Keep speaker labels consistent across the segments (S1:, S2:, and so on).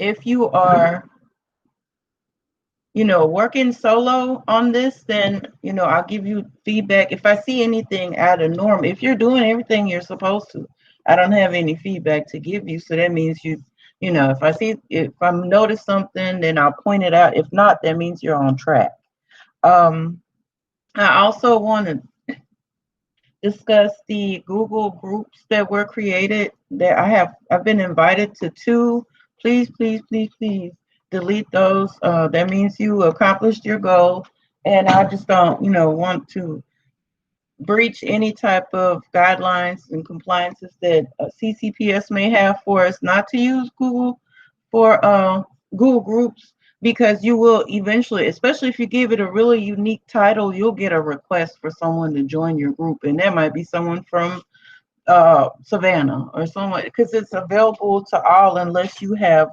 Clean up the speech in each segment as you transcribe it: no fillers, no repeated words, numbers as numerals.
S1: if you are, working solo on this, then, I'll give you feedback. If I see anything out of norm, if you're doing everything you're supposed to, I don't have any feedback to give you. So that means if I notice something, then I'll point it out. If not, that means you're on track. Um, I also want to discuss the Google groups that were created. That I've been invited to two. Please, please, please, please delete those. That means you accomplished your goal. And I just don't, want to breach any type of guidelines and compliances that CCPS may have for us not to use for Google Groups, because you will eventually, especially if you give it a really unique title, you'll get a request for someone to join your group, and that might be someone from Savannah or someone, because it's available to all unless you have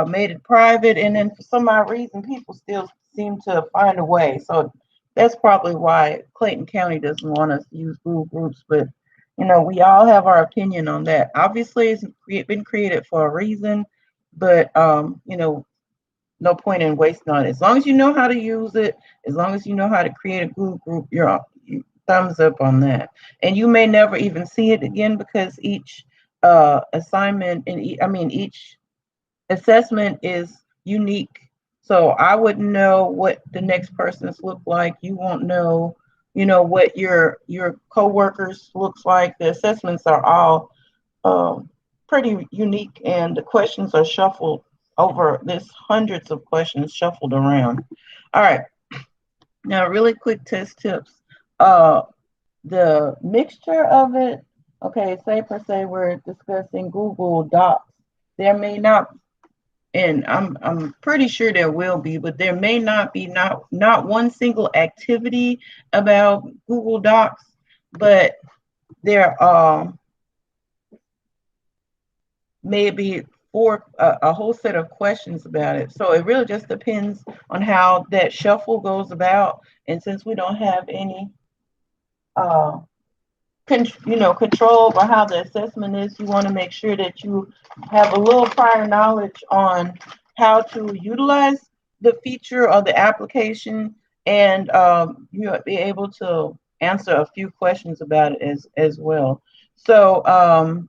S1: made it private, and then for some odd reason people still seem to find a way. So that's probably why Clayton County doesn't want us to use Google Groups. But we all have our opinion on that. Obviously, it's been created for a reason, but no point in wasting on it. As long as you know how to use it, as long as you know how to create a Google group, you're up. Thumbs up on that. And you may never even see it again, because each assignment and each assessment is unique. So I wouldn't know what the next person's look like. You won't know, what your coworkers looks like. The assessments are all pretty unique, and the questions are shuffled over. There's hundreds of questions shuffled around. All right. Now, really quick test tips. The mixture of it. Okay, say per se we're discussing Google Docs. There may not, and I'm pretty sure there will be, but there may not be not one single activity about Google Docs, but there maybe a whole set of questions about it. So it really just depends on how that shuffle goes about. And since we don't have any uh, control over how the assessment is, you want to make sure that you have a little prior knowledge on how to utilize the feature or the application, and you'll be able to answer a few questions about it as well. So,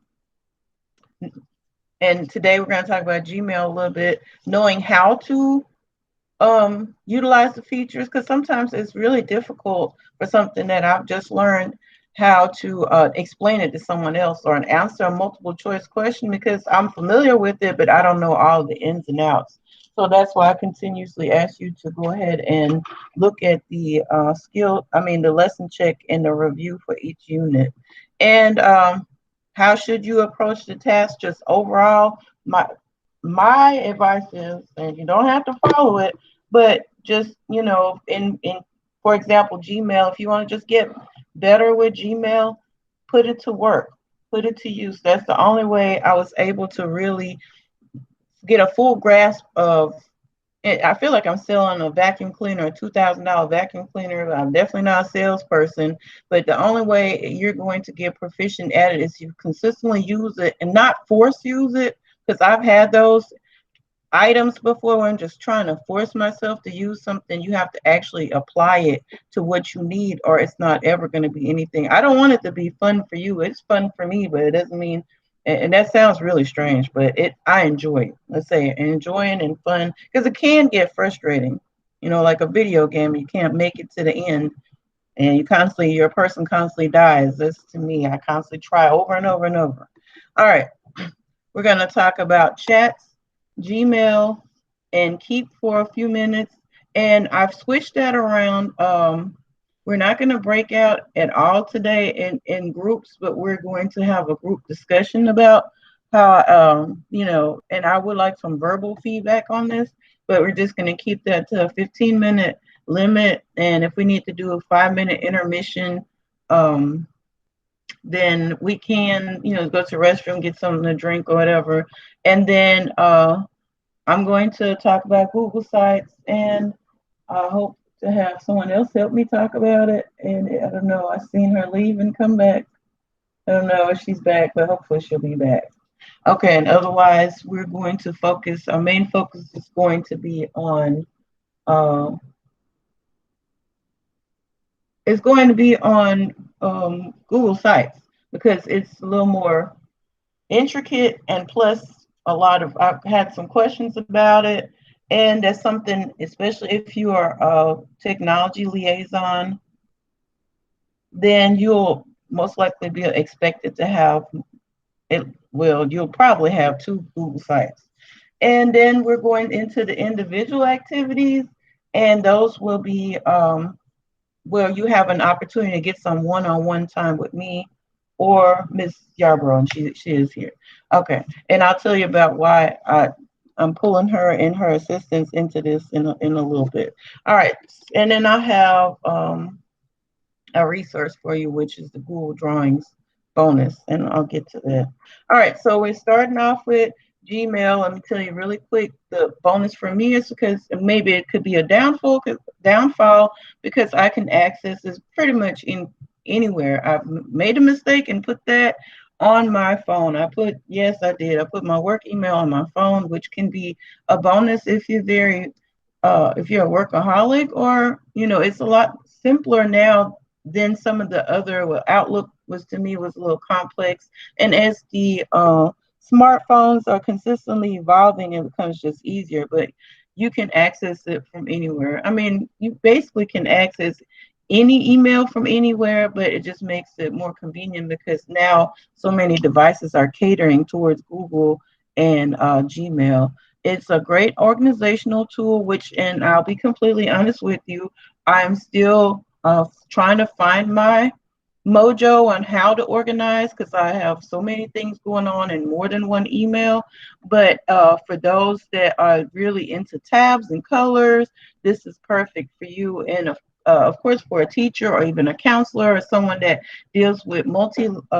S1: and today we're going to talk about Gmail a little bit, knowing how to utilize the features, because sometimes it's really difficult for something that I've just learned how to explain it to someone else, or answer a multiple choice question, because I'm familiar with it, but I don't know all the ins and outs. So that's why I continuously ask you to go ahead and look at the the lesson check and the review for each unit. And how should you approach the task? Just overall, my advice is, and you don't have to follow it, but just, in for example, Gmail, if you want to just get better with Gmail, put it to work, put it to use. That's the only way I was able to really get a full grasp of it. I feel like I'm selling a vacuum cleaner, a $2,000 vacuum cleaner. I'm definitely not a salesperson, but the only way you're going to get proficient at it is you consistently use it and not force use it, because I've had those items before where I'm just trying to force myself to use something. You have to actually apply it to what you need, or it's not ever going to be anything. I don't want it to be fun for you. It's fun for me, but it doesn't mean, and that sounds really strange, but I enjoy it. Let's say enjoying and fun, because it can get frustrating. Like a video game, you can't make it to the end, and your person constantly dies. That's, to me, I constantly try over and over and over. All right, we're going to talk about chats, Gmail, and Keep for a few minutes. And I've switched that around. We're not going to break out at all today in groups, but we're going to have a group discussion about how, and I would like some verbal feedback on this, but we're just going to keep that to a 15-minute limit. And if we need to do a 5-minute intermission, then we can, go to the restroom, get something to drink or whatever. And then I'm going to talk about Google Sites, and I hope to have someone else help me talk about it. And I don't know, I've seen her leave and come back. I don't know if she's back, but hopefully she'll be back. Okay, and otherwise we're going to focus, our main focus is going to be on uh, it's going to be on Google Sites because it's a little more intricate, and plus a lot of, I've had some questions about it, and that's something, especially if you are a technology liaison, then you'll most likely be expected to have it. Well, you'll probably have two Google Sites. And then we're going into the individual activities, and those will be where you have an opportunity to get some one-on-one time with me or Miss Yarbrough, and she is here. Okay, and I'll tell you about why I'm pulling her and her assistants into this in a little bit. All right, and then I have a resource for you, which is the Google Drawings bonus, and I'll get to that. All right, so we're starting off with Gmail. Let me tell you really quick, the bonus for me is because maybe it could be a downfall because I can access this pretty much in anywhere. I've made a mistake and put that on my phone. Yes, I did. I put my work email on my phone, which can be a bonus if you're a workaholic, or it's a lot simpler now than some of the other. Well, Outlook was, to me, was a little complex, and as the smartphones are consistently evolving, it becomes just easier. But you can access it from anywhere. I mean, you basically can access any email from anywhere, but it just makes it more convenient because now so many devices are catering towards Google and Gmail. It's a great organizational tool, which, and I'll be completely honest with you, I'm still trying to find my mojo on how to organize because I have so many things going on in more than one email. But for those that are really into tabs and colors, this is perfect for you. And of course, for a teacher or even a counselor or someone that deals with lingual,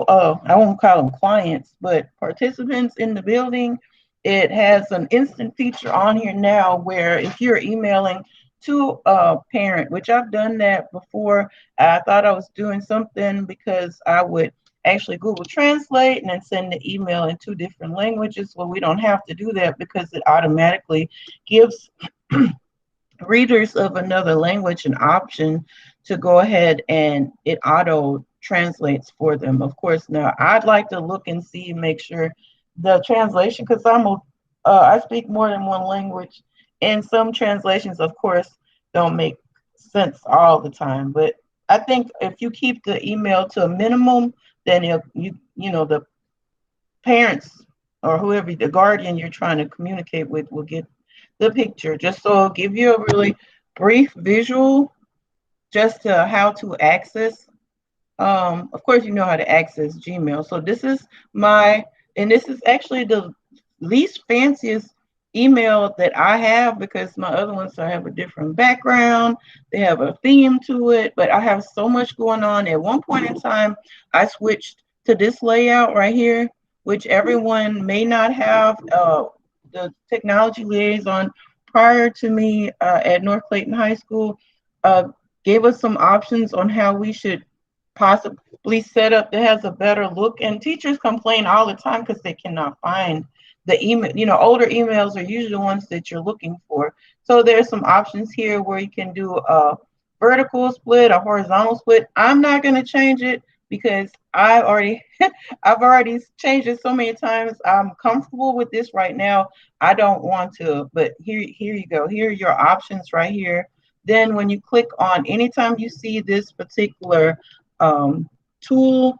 S1: I won't call them clients, but participants in the building. It has an instant feature on here now where if you're emailing to a parent, which I've done that before, I thought I was doing something because I would actually Google Translate and then send the email in two different languages. Well, we don't have to do that because it automatically gives readers of another language an option to go ahead and it auto translates for them. Of course, now I'd like to look and see, make sure the translation, because I speak more than one language, and some translations, of course, don't make sense all the time. But I think if you keep the email to a minimum, then the parents or whoever, the guardian you're trying to communicate with, will get the picture. Just so I'll give you a really brief visual just to how to access. Of course, you know how to access Gmail. So this is actually the least fanciest email that I have because my other ones have a different background. They have a theme to it, but I have so much going on. At one point in time, I switched to this layout right here, which everyone may not have. The technology liaison prior to me at North Clayton High School uh, gave us some options on how we should possibly set up that has a better look. And teachers complain all the time because they cannot find the email. Older emails are usually the ones that you're looking for. So there's some options here where you can do a vertical split, a horizontal split. I'm not going to change it because I've already changed it so many times. I'm comfortable with this right now. I don't want to, but here you go. Here are your options right here. Then when you click on, anytime you see this particular tool,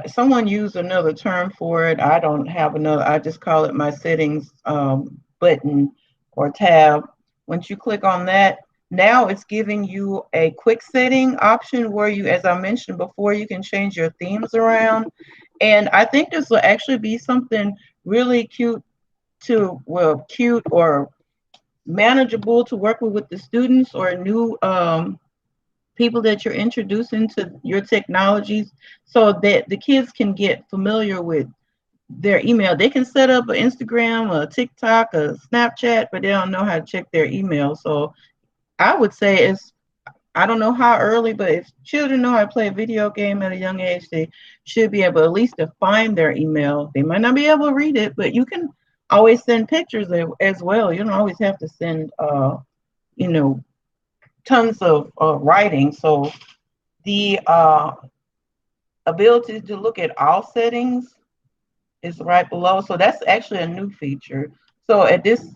S1: someone used another term for it. I don't have another. I just call it my settings button or tab. Once you click on that, now it's giving you a quick setting option where you, as I mentioned before, you can change your themes around. And I think this will actually be something really cute or manageable to work with the students or new people that you're introducing to your technologies so that the kids can get familiar with their email. They can set up an Instagram, a TikTok, a Snapchat, but they don't know how to check their email. So I would say I don't know how early, but if children know how to play a video game at a young age, they should be able at least to find their email. They might not be able to read it, but you can always send pictures as well. You don't always have to send, you know, tons of writing. So the ability to look at all settings is right below. So that's actually a new feature. So at this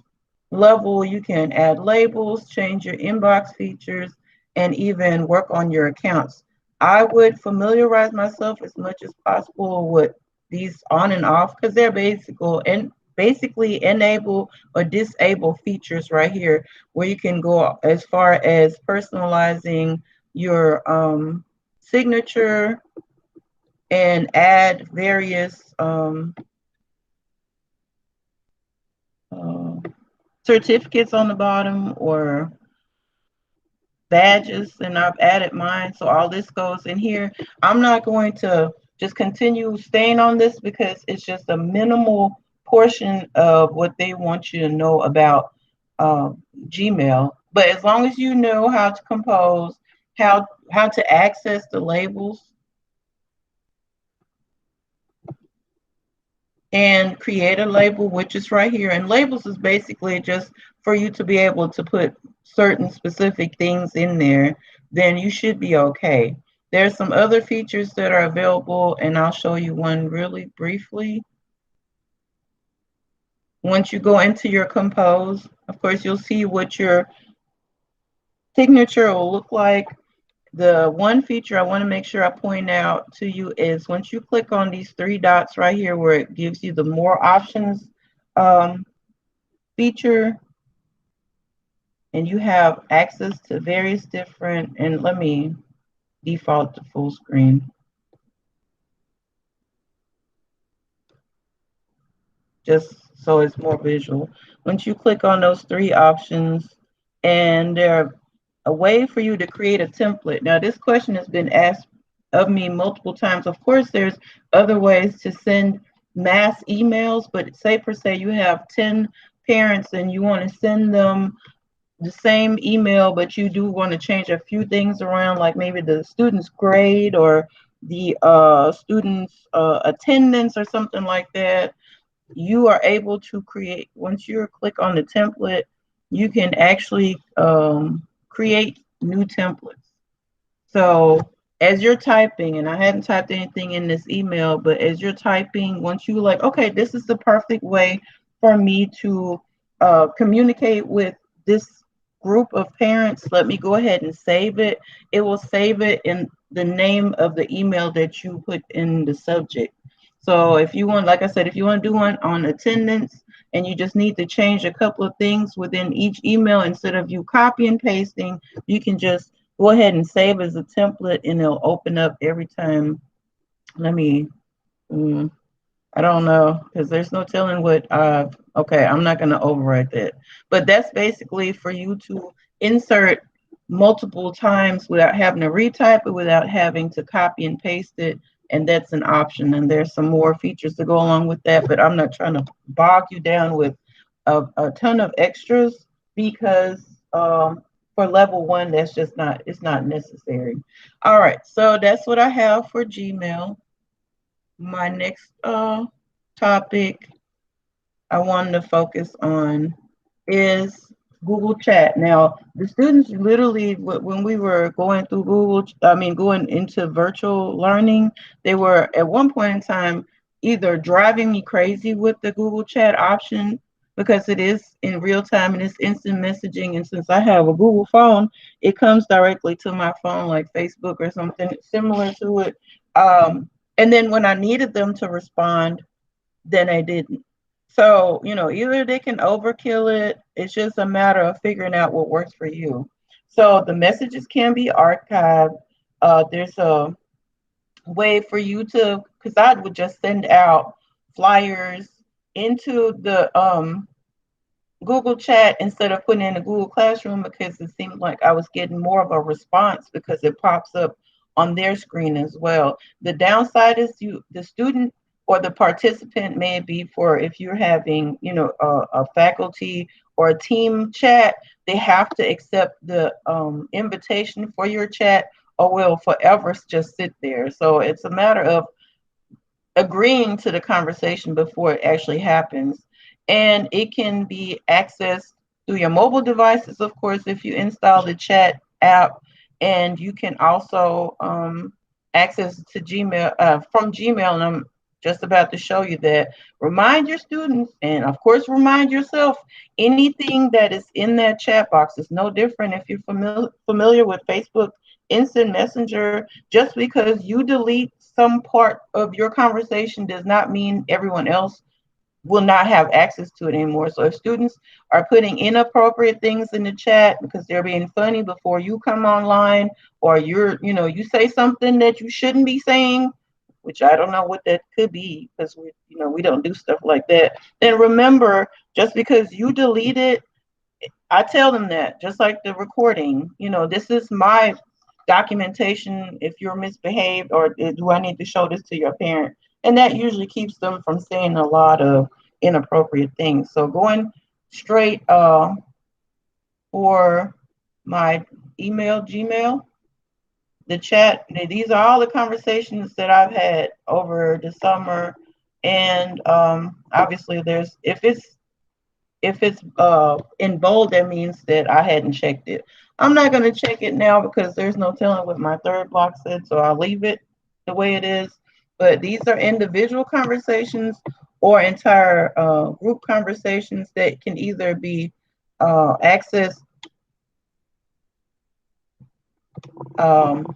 S1: level, you can add labels, change your inbox features, and even work on your accounts. I would familiarize myself as much as possible with these on and off because they're basically enable or disable features right here where you can go as far as personalizing your signature and add various uh, certificates on the bottom or badges, and I've added mine. So all this goes in here. I'm not going to just continue staying on this because it's just a minimal portion of what they want you to know about Gmail. But as long as you know how to compose, how to access the labels, and create a label, which is right here. And labels is basically just for you to be able to put certain specific things in there, then you should be okay. There's some other features that are available, and I'll show you one really briefly. Once you go into your compose, of course, you'll see what your signature will look like. The one feature I want to make sure I point out to you is once you click on these three dots right here where it gives you the more options feature, and you have access to various different, and let me default to full screen just so it's more visual. Once you click on those three options, and they're a way for you to create a template. Now, this question has been asked of me multiple times. Of course, there's other ways to send mass emails, but say per se you have 10 parents and you want to send them the same email, but you do want to change a few things around, like maybe the student's grade or the student's attendance or something like that. You are able to create, once you click on the template, you can actually create new templates. So as you're typing, and I hadn't typed anything in this email, but as you're typing, once you like, okay, this is the perfect way for me to communicate with this group of parents, let me go ahead and save it. It will save it in the name of the email that you put in the subject. So if you want, like I said, if you want to do one on attendance and you just need to change a couple of things within each email, instead of you copy and pasting, you can just go ahead and save as a template and it'll open up every time. Let me, I don't know, because there's no telling what okay, I'm not going to overwrite that. But that's basically for you to insert multiple times without having to retype it, without having to copy and paste it. And that's an option. And there's some more features to go along with that, but I'm not trying to bog you down with a ton of extras because for level one, that's just not, it's not necessary. All right, so that's what I have for Gmail. My next topic I wanted to focus on is Google Chat. Now, the students literally, when we were going through going into virtual learning, they were at one point in time either driving me crazy with the Google Chat option because it is in real time and it's instant messaging. And since I have a Google phone, it comes directly to my phone, like Facebook or something similar to it. And then when I needed them to respond, then I didn't. So, either they can overkill it. It's just a matter of figuring out what works for you. So the messages can be archived. There's a way for you to, because I would just send out flyers into the Google Chat instead of putting in a Google Classroom because it seemed like I was getting more of a response because it pops up on their screen as well. The downside is the student or the participant may be for if you're having, a faculty or a team chat, they have to accept the invitation for your chat or will forever just sit there. So it's a matter of agreeing to the conversation before it actually happens. And it can be accessed through your mobile devices, of course, if you install the chat app. And you can also access to Gmail from Gmail. And I'm just about to show you that. Remind your students, and of course, remind yourself, anything that is in that chat box is no different if you're familiar with Facebook Instant Messenger. Just because you delete some part of your conversation does not mean everyone else will not have access to it anymore. So if students are putting inappropriate things in the chat because they're being funny before you come online, or you say something that you shouldn't be saying, which I don't know what that could be because we don't do stuff like that. Then remember, just because you delete it, I tell them that, just like the recording, this is my documentation if you're misbehaved, or do I need to show this to your parent? And that usually keeps them from saying a lot of inappropriate things. So going straight for my email, Gmail, the chat, these are all the conversations that I've had over the summer. And obviously there's, if it's in bold, that means that I hadn't checked it. I'm not going to check it now because there's no telling what my third block said, so I'll leave it the way it is. But these are individual conversations or entire group conversations that can either be accessed um,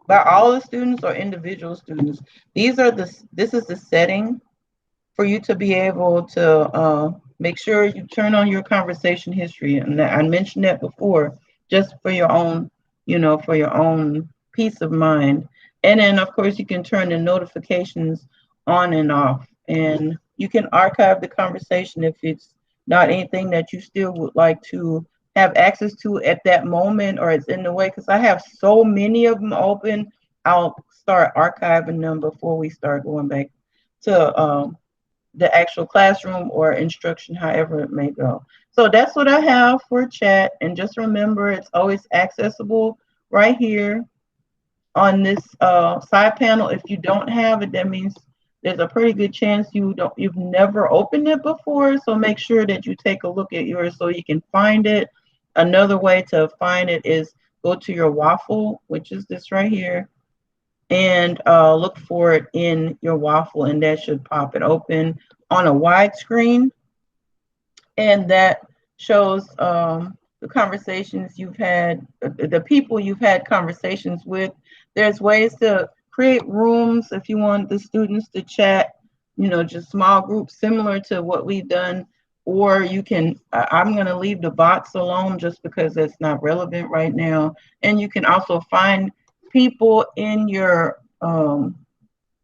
S1: by all the students or individual students. This is the setting for you to be able to make sure you turn on your conversation history. And I mentioned that before, just for your own, for your own peace of mind. And then, of course, you can turn the notifications on and off. And you can archive the conversation if it's not anything that you still would like to have access to at that moment, or it's in the way. Because I have so many of them open, I'll start archiving them before we start going back to the actual classroom or instruction, however it may go. So that's what I have for chat. And just remember, it's always accessible right here on this side panel. If you don't have it, that means there's a pretty good chance you've never opened it before. So make sure that you take a look at yours so you can find it. Another way to find it is go to your waffle, which is this right here, and look for it in your waffle, and that should pop it open on a wide screen. And that shows the conversations you've had, the people you've had conversations with. There's ways to create rooms if you want the students to chat, just small groups similar to what we've done. Or you can, I'm going to leave the bots alone just because that's not relevant right now. And you can also find people in your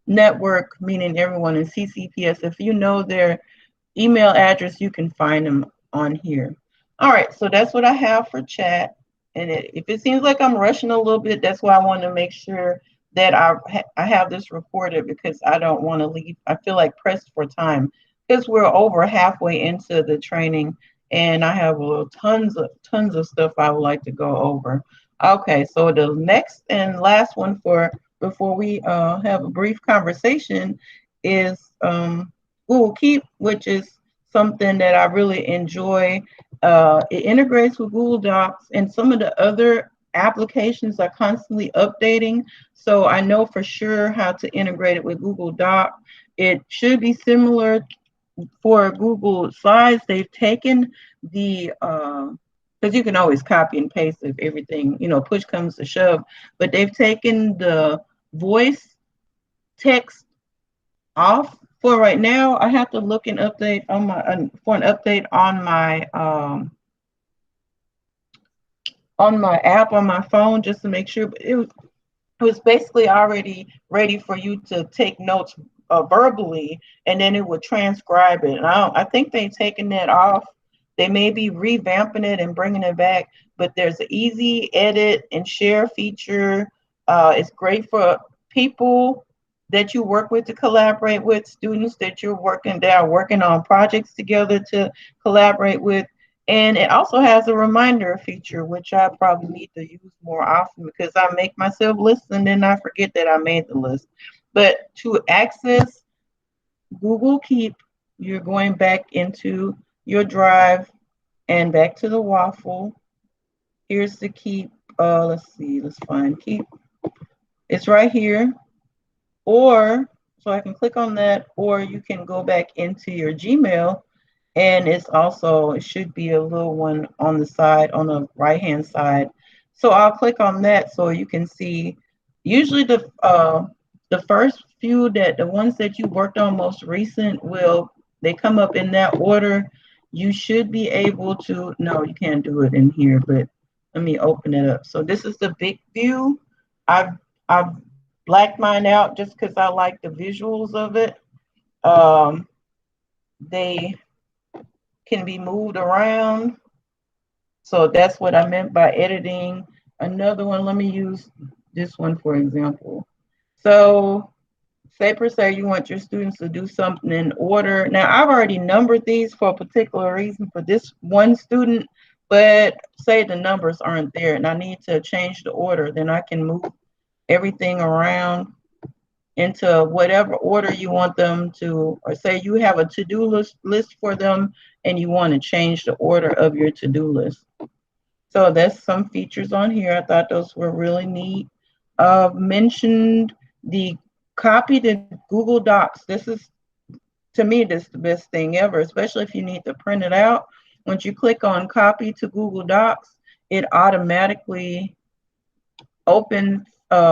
S1: network, meaning everyone in CCPS. If you know their email address, you can find them on here. All right, so that's what I have for chat. And if it seems like I'm rushing a little bit, that's why I want to make sure that I have this recorded, because I don't want to leave. I feel like pressed for time because we're over halfway into the training, and I have tons of stuff I would like to go over. Okay, so the next and last one for before we have a brief conversation is Google Keep, which is something that I really enjoy. It integrates with Google Docs, and some of the other applications are constantly updating. So I know for sure how to integrate it with Google Doc. It should be similar for Google Slides. They've taken the because you can always copy and paste if everything, push comes to shove, but they've taken the voice text off for right now. I have to look and update on my for an update on my app on my phone just to make sure. But it was basically already ready for you to take notes verbally, and then it would transcribe it. And I think they've taken that off. They may be revamping it and bringing it back, but there's an easy edit and share feature. It's great for people that you work with to collaborate with, students that are working on projects together to collaborate with. And it also has a reminder feature, which I probably need to use more often because I make myself list and then I forget that I made the list. But to access Google Keep, you're going back into your Drive and back to the waffle. Here's the Keep. Let's see, let's find Keep. It's right here. Or, so I can click on that, or you can go back into your Gmail, and it's also, it should be a little one on the side, on the right hand side. So I'll click on that so you can see. Usually the first few, that the ones that you worked on most recent, will they come up in that order. You should be able to, no, you can't do it in here, but let me open it up. So this is the big view. I've blacked mine out just because I like the visuals of it. They can be moved around. So that's what I meant by editing. Another one, let me use this one for example. So say per se you want your students to do something in order. Now I've already numbered these for a particular reason for this one student, but say the numbers aren't there and I need to change the order, then I can move everything around into whatever order you want them to, or say you have a to-do list for them and you want to change the order of your to-do list. So that's some features on here. I thought those were really neat. Mentioned the copy to Google Docs. This is, to me, this is the best thing ever, especially if you need to print it out. Once you click on copy to Google Docs, it automatically opens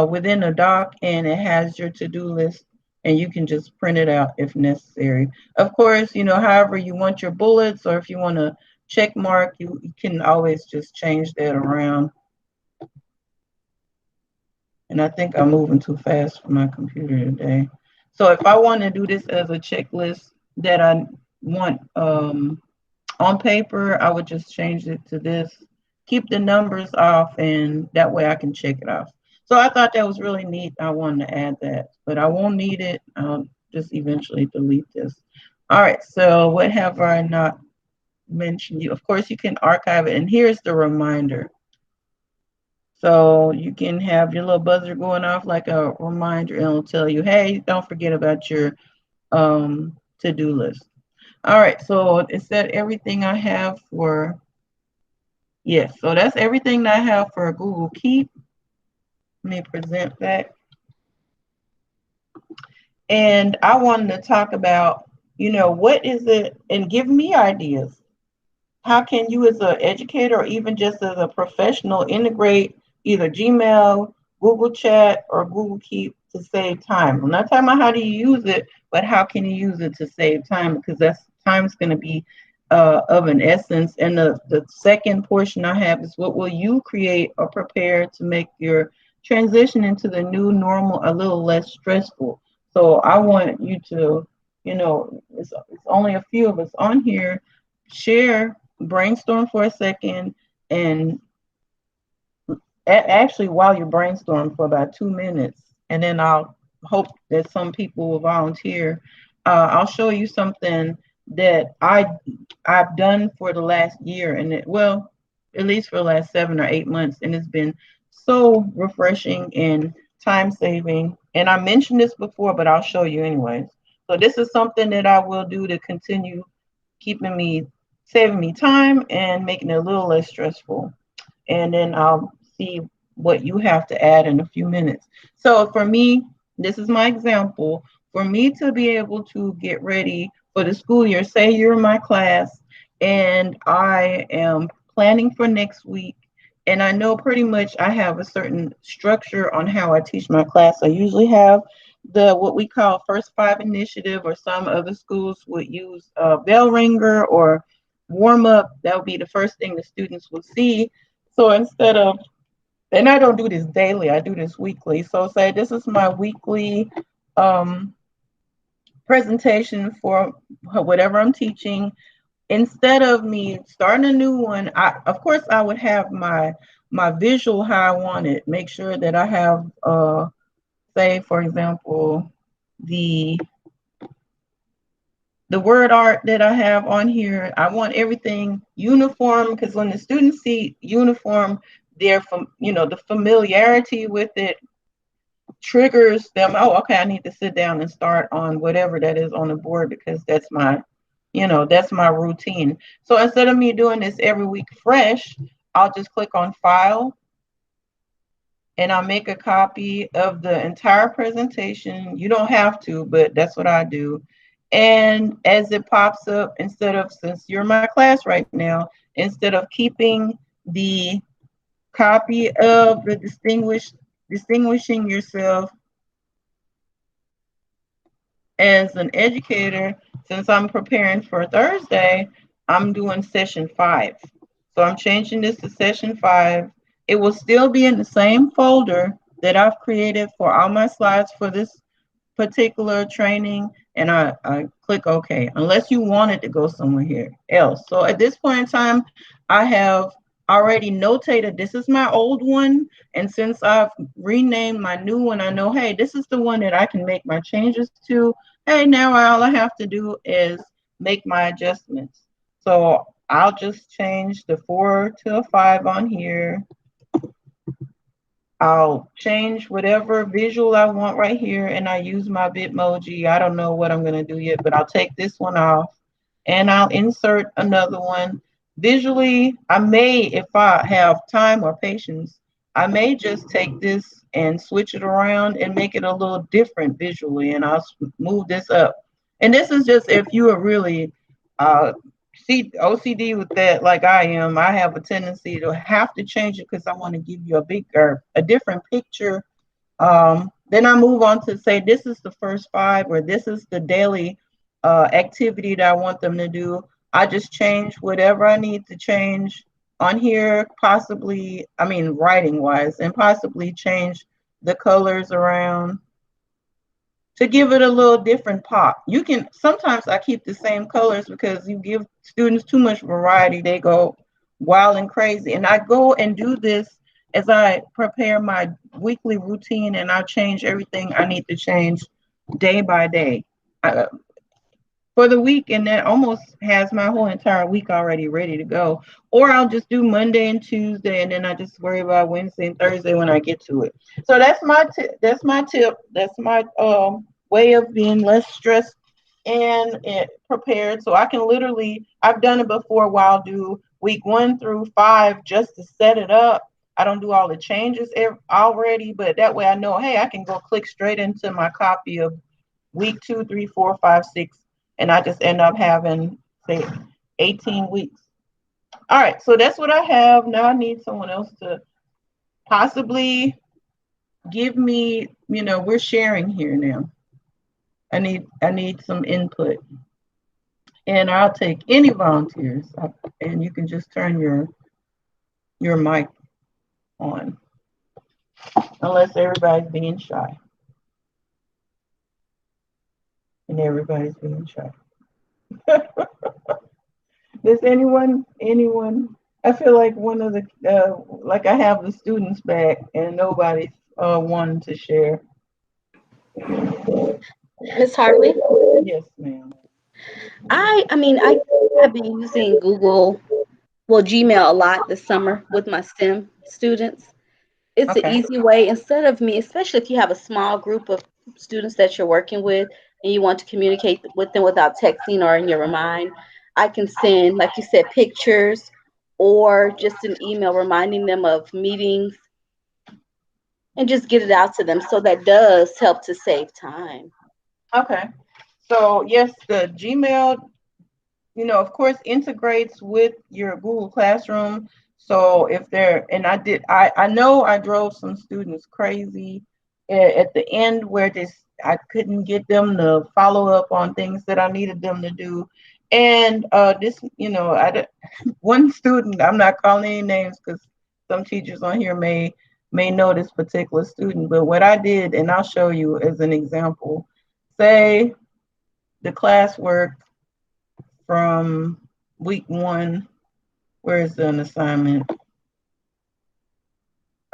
S1: within a doc and it has your to-do list and you can just print it out if necessary. Of course, you know, however you want your bullets, or if you want to check mark, you can always just change that around. And I think I'm moving too fast for my computer today. So if I want to do this as a checklist that I want on paper, I would just change it to this, keep the numbers off, and that way I can check it off. So I thought that was really neat. I wanted to add that, but I won't need it. I'll just eventually delete this. All right, so what have I not mentioned? You, of course, you can archive it, and here's the reminder. So you can have your little buzzer going off like a reminder, and it'll tell you, hey, don't forget about your to-do list. All right, so is that everything I have for, yes, so that's everything that I have for Google Keep. Let me present that. And I wanted to talk about, you know, what is it, and give me ideas. How can you as an educator or even just as a professional integrate either Gmail, Google Chat, or Google Keep to save time? I'm not talking about how do you use it, but how can you use it to save time? Because that's, time's going to be of an essence. And the second portion I have is, what will you create or prepare to make your transition into the new normal a little less stressful? So I want you to, you know, it's only a few of us on here, share, brainstorm for a second, and actually while you brainstorm for about 2 minutes, and then I'll hope that some people will volunteer. I'll show you something that I've done for the last year, and it, well, at least for the last 7 or 8 months, and it's been so refreshing and time saving. And I mentioned this before, but I'll show you anyways. So this is something that I will do to continue keeping me, saving me time and making it a little less stressful. And then I'll see what you have to add in a few minutes. So for me, this is my example. For me to be able to get ready for the school year, say you're in my class and I am planning for next week, and I know pretty much I have a certain structure on how I teach my class. I usually have the what we call first five initiative, or some other schools would use a bell ringer or warm up. That would be the first thing the students will see. So instead of, and I don't do this daily, I do this weekly. So say this is my weekly presentation for whatever I'm teaching. Instead of me starting a new one, of course I would have my visual how I want it. Make sure that I have say for example the the word art that I have on here, I want everything uniform, because when the students see uniform, they're from, the familiarity with it triggers them. Oh, okay, I need to sit down and start on whatever that is on the board, because that's my routine. So instead of me doing this every week fresh, I'll just click on file and I'll make a copy of the entire presentation. You don't have to, but that's what I do. And as it pops up, since you're in my class right now, instead of keeping the copy of the distinguishing yourself as an educator, since I'm preparing for Thursday, I'm doing session 5. So I'm changing this to session 5. It will still be in the same folder that I've created for all my slides for this particular training, and I click OK, unless you want it to go somewhere here else. So at this point in time, I have already notated this is my old one, and since I've renamed my new one, I know, hey, this is the one that I can make my changes to. Hey, now all I have to do is make my adjustments. So I'll just change the 4 to a 5 on here. I'll change whatever visual I want right here, and I use my Bitmoji. I don't know what I'm going to do yet, but I'll take this one off and I'll insert another one. Visually, I may, if I have time or patience, I may just take this and switch it around and make it a little different visually, and I'll move this up. And this is just if you are really OCD with that, like I am. I have a tendency to have to change it because I want to give you a different picture. Then I move on to say this is the first 5, or this is the daily activity that I want them to do. I just change whatever I need to change on here, possibly, writing wise, and possibly change the colors around to give it a little different pop. You can, sometimes I keep the same colors because you give students too much variety, they go wild and crazy. And I go and do this as I prepare my weekly routine, and I change everything I need to change day by day for the week, and that almost has my whole entire week already ready to go. Or I'll just do Monday and Tuesday, and then I just worry about Wednesday and Thursday when I get to it. So that's my tip. That's my way of being less stressed and prepared. So I can literally, I've done it before, where I'll do week 1 through 5 just to set it up. I don't do all the changes already, but that way I know, hey, I can go click straight into my copy of week 2, 3, 4, 5, 6, and I just end up having, say, 18 weeks. All right, so that's what I have. Now I need someone else to possibly give me, we're sharing here now. I need some input. And I'll take any volunteers, and you can just turn your mic on, unless everybody's being shy. And everybody's being shy. Does anyone, I feel like one of the, like I have the students back and nobody's wanting to share.
S2: Miss Hartley,
S1: Yes, ma'am.
S2: I have been using Gmail a lot this summer with my STEM students. It's an
S1: Okay.
S2: easy way instead of me, especially if you have a small group of students that you're working with and you want to communicate with them without texting or in your mind. I can send, like you said, pictures or just an email reminding them of meetings and just get it out to them. So that does help to save time.
S1: Okay. So yes, the Gmail, of course, integrates with your Google Classroom. So if they're, and I know I drove some students crazy at the end, where I couldn't get them to follow up on things that I needed them to do. And one student, I'm not calling any names because some teachers on here may know this particular student, but what I did, and I'll show you as an example, say the classwork from week 1. Where is an assignment?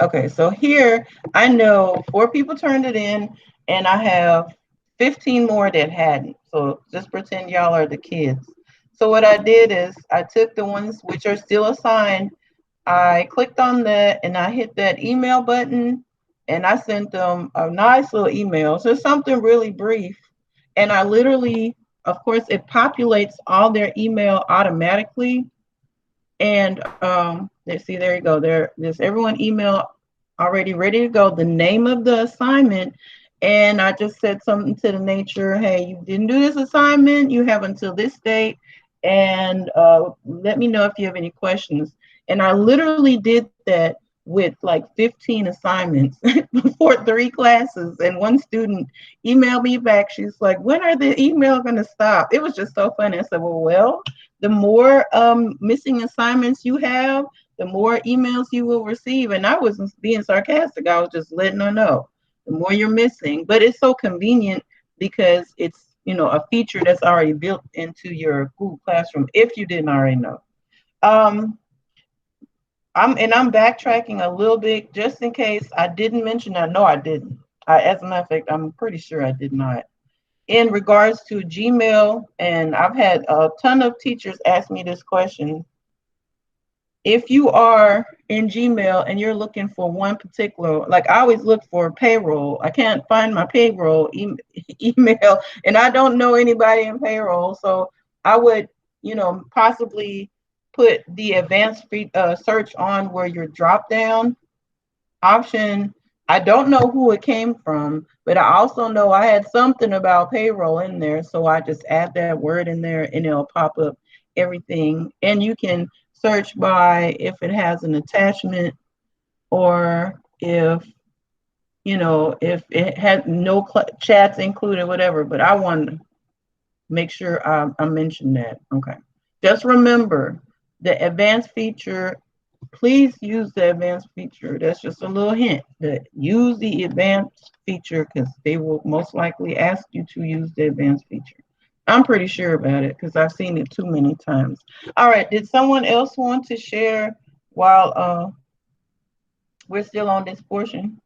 S1: Okay, so here I know 4 people turned it in, and I have 15 more that hadn't. So just pretend y'all are the kids. So what I did is I took the ones which are still assigned. I clicked on that and I hit that email button and I sent them a nice little email. So something really brief. And I literally, of course, it populates all their email automatically. And let's see, there you go. There's everyone email already ready to go. The name of the assignment. And I just said something to the nature, hey, you didn't do this assignment. You have until this date. And let me know if you have any questions. And I literally did that with like 15 assignments for 3 classes. And one student emailed me back. She's like, when are the email going to stop? It was just so funny. I said, well, the more missing assignments you have, the more emails you will receive. And I wasn't being sarcastic. I was just letting her know the more you're missing. But it's so convenient because it's, a feature that's already built into your Google Classroom if you didn't already know. Um, I'm backtracking a little bit just in case I didn't mention. I know I didn't. As a matter of fact, I'm pretty sure I did not. In regards to Gmail, and I've had a ton of teachers ask me this question. If you are in Gmail and you're looking for one particular, like I always look for payroll, I can't find my payroll email, and I don't know anybody in payroll, so I would, possibly put the advanced search on where your drop down option. I don't know who it came from, but I also know I had something about payroll in there. So I just add that word in there and it'll pop up everything. And you can search by if it has an attachment or if it has no chats included, whatever. But I want to make sure I mention that. Okay. Just remember the advanced feature. Please use the advanced feature. That's just a little hint that use the advanced feature because they will most likely ask you to use the advanced feature. I'm pretty sure about it because I've seen it too many times. All right. Did someone else want to share while we're still on this portion?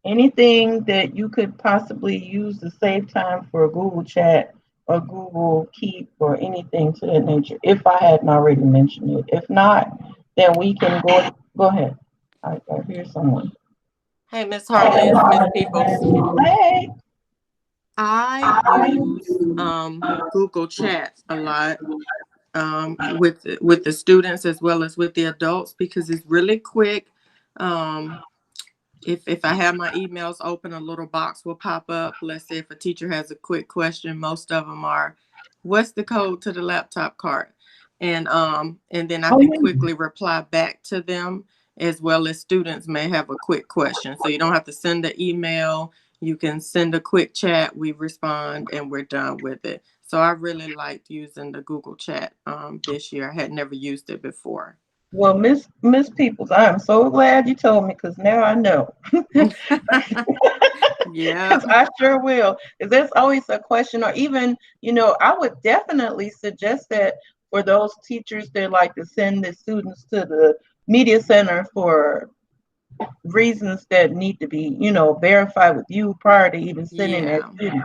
S1: Anything that you could possibly use to save time for a Google Chat or Google Keep or anything to that nature, if I hadn't already mentioned it. If not, then we can go ahead. I hear someone.
S3: Hey, Miss Hartley, it's Miss Peoples.
S1: Hey.
S3: I use Google Chat a lot with the students as well as with the adults because it's really quick. Um, if I have my emails open, a little box will pop up. Let's say if a teacher has a quick question, most of them are, "What's the code to the laptop cart?" And then I
S1: Oh
S3: can
S1: yeah.
S3: quickly reply back to them as well as students may have a quick question. So you don't have to send an email. You can send a quick chat. We respond and we're done with it. So I really liked using the Google Chat this year. I had never used it before.
S1: Well, Miss Peoples, I am so glad you told me because now I know.
S3: Yeah.
S1: Because I sure will. Because there's always a question, or even, I would definitely suggest that for those teachers that like to send the students to the media center for reasons that need to be, verified with you prior to even sending that
S3: Yeah.
S1: student.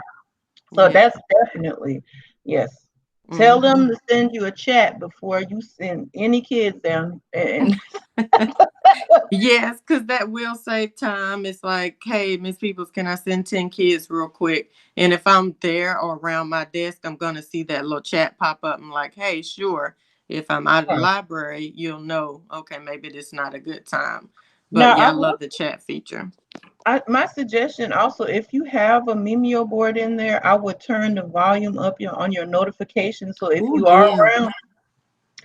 S1: So
S3: Yeah.
S1: that's definitely, yes. Tell them
S3: Hmm.
S1: to send you a chat before you send any kids down. And
S3: Yes, because that will save time. It's like, hey, Miss Peoples, can I send 10 kids real quick? And if I'm there or around my desk, I'm going to see that little chat pop up. I'm like, hey, sure. If I'm out of the library, you'll know, okay, maybe this is not a good time. But
S1: now
S3: yeah, I love the chat feature.
S1: my suggestion also, if you have a Mimeo board in there, I would turn the volume up on your notifications. So if
S3: Oh,
S1: you are
S3: yeah.
S1: around,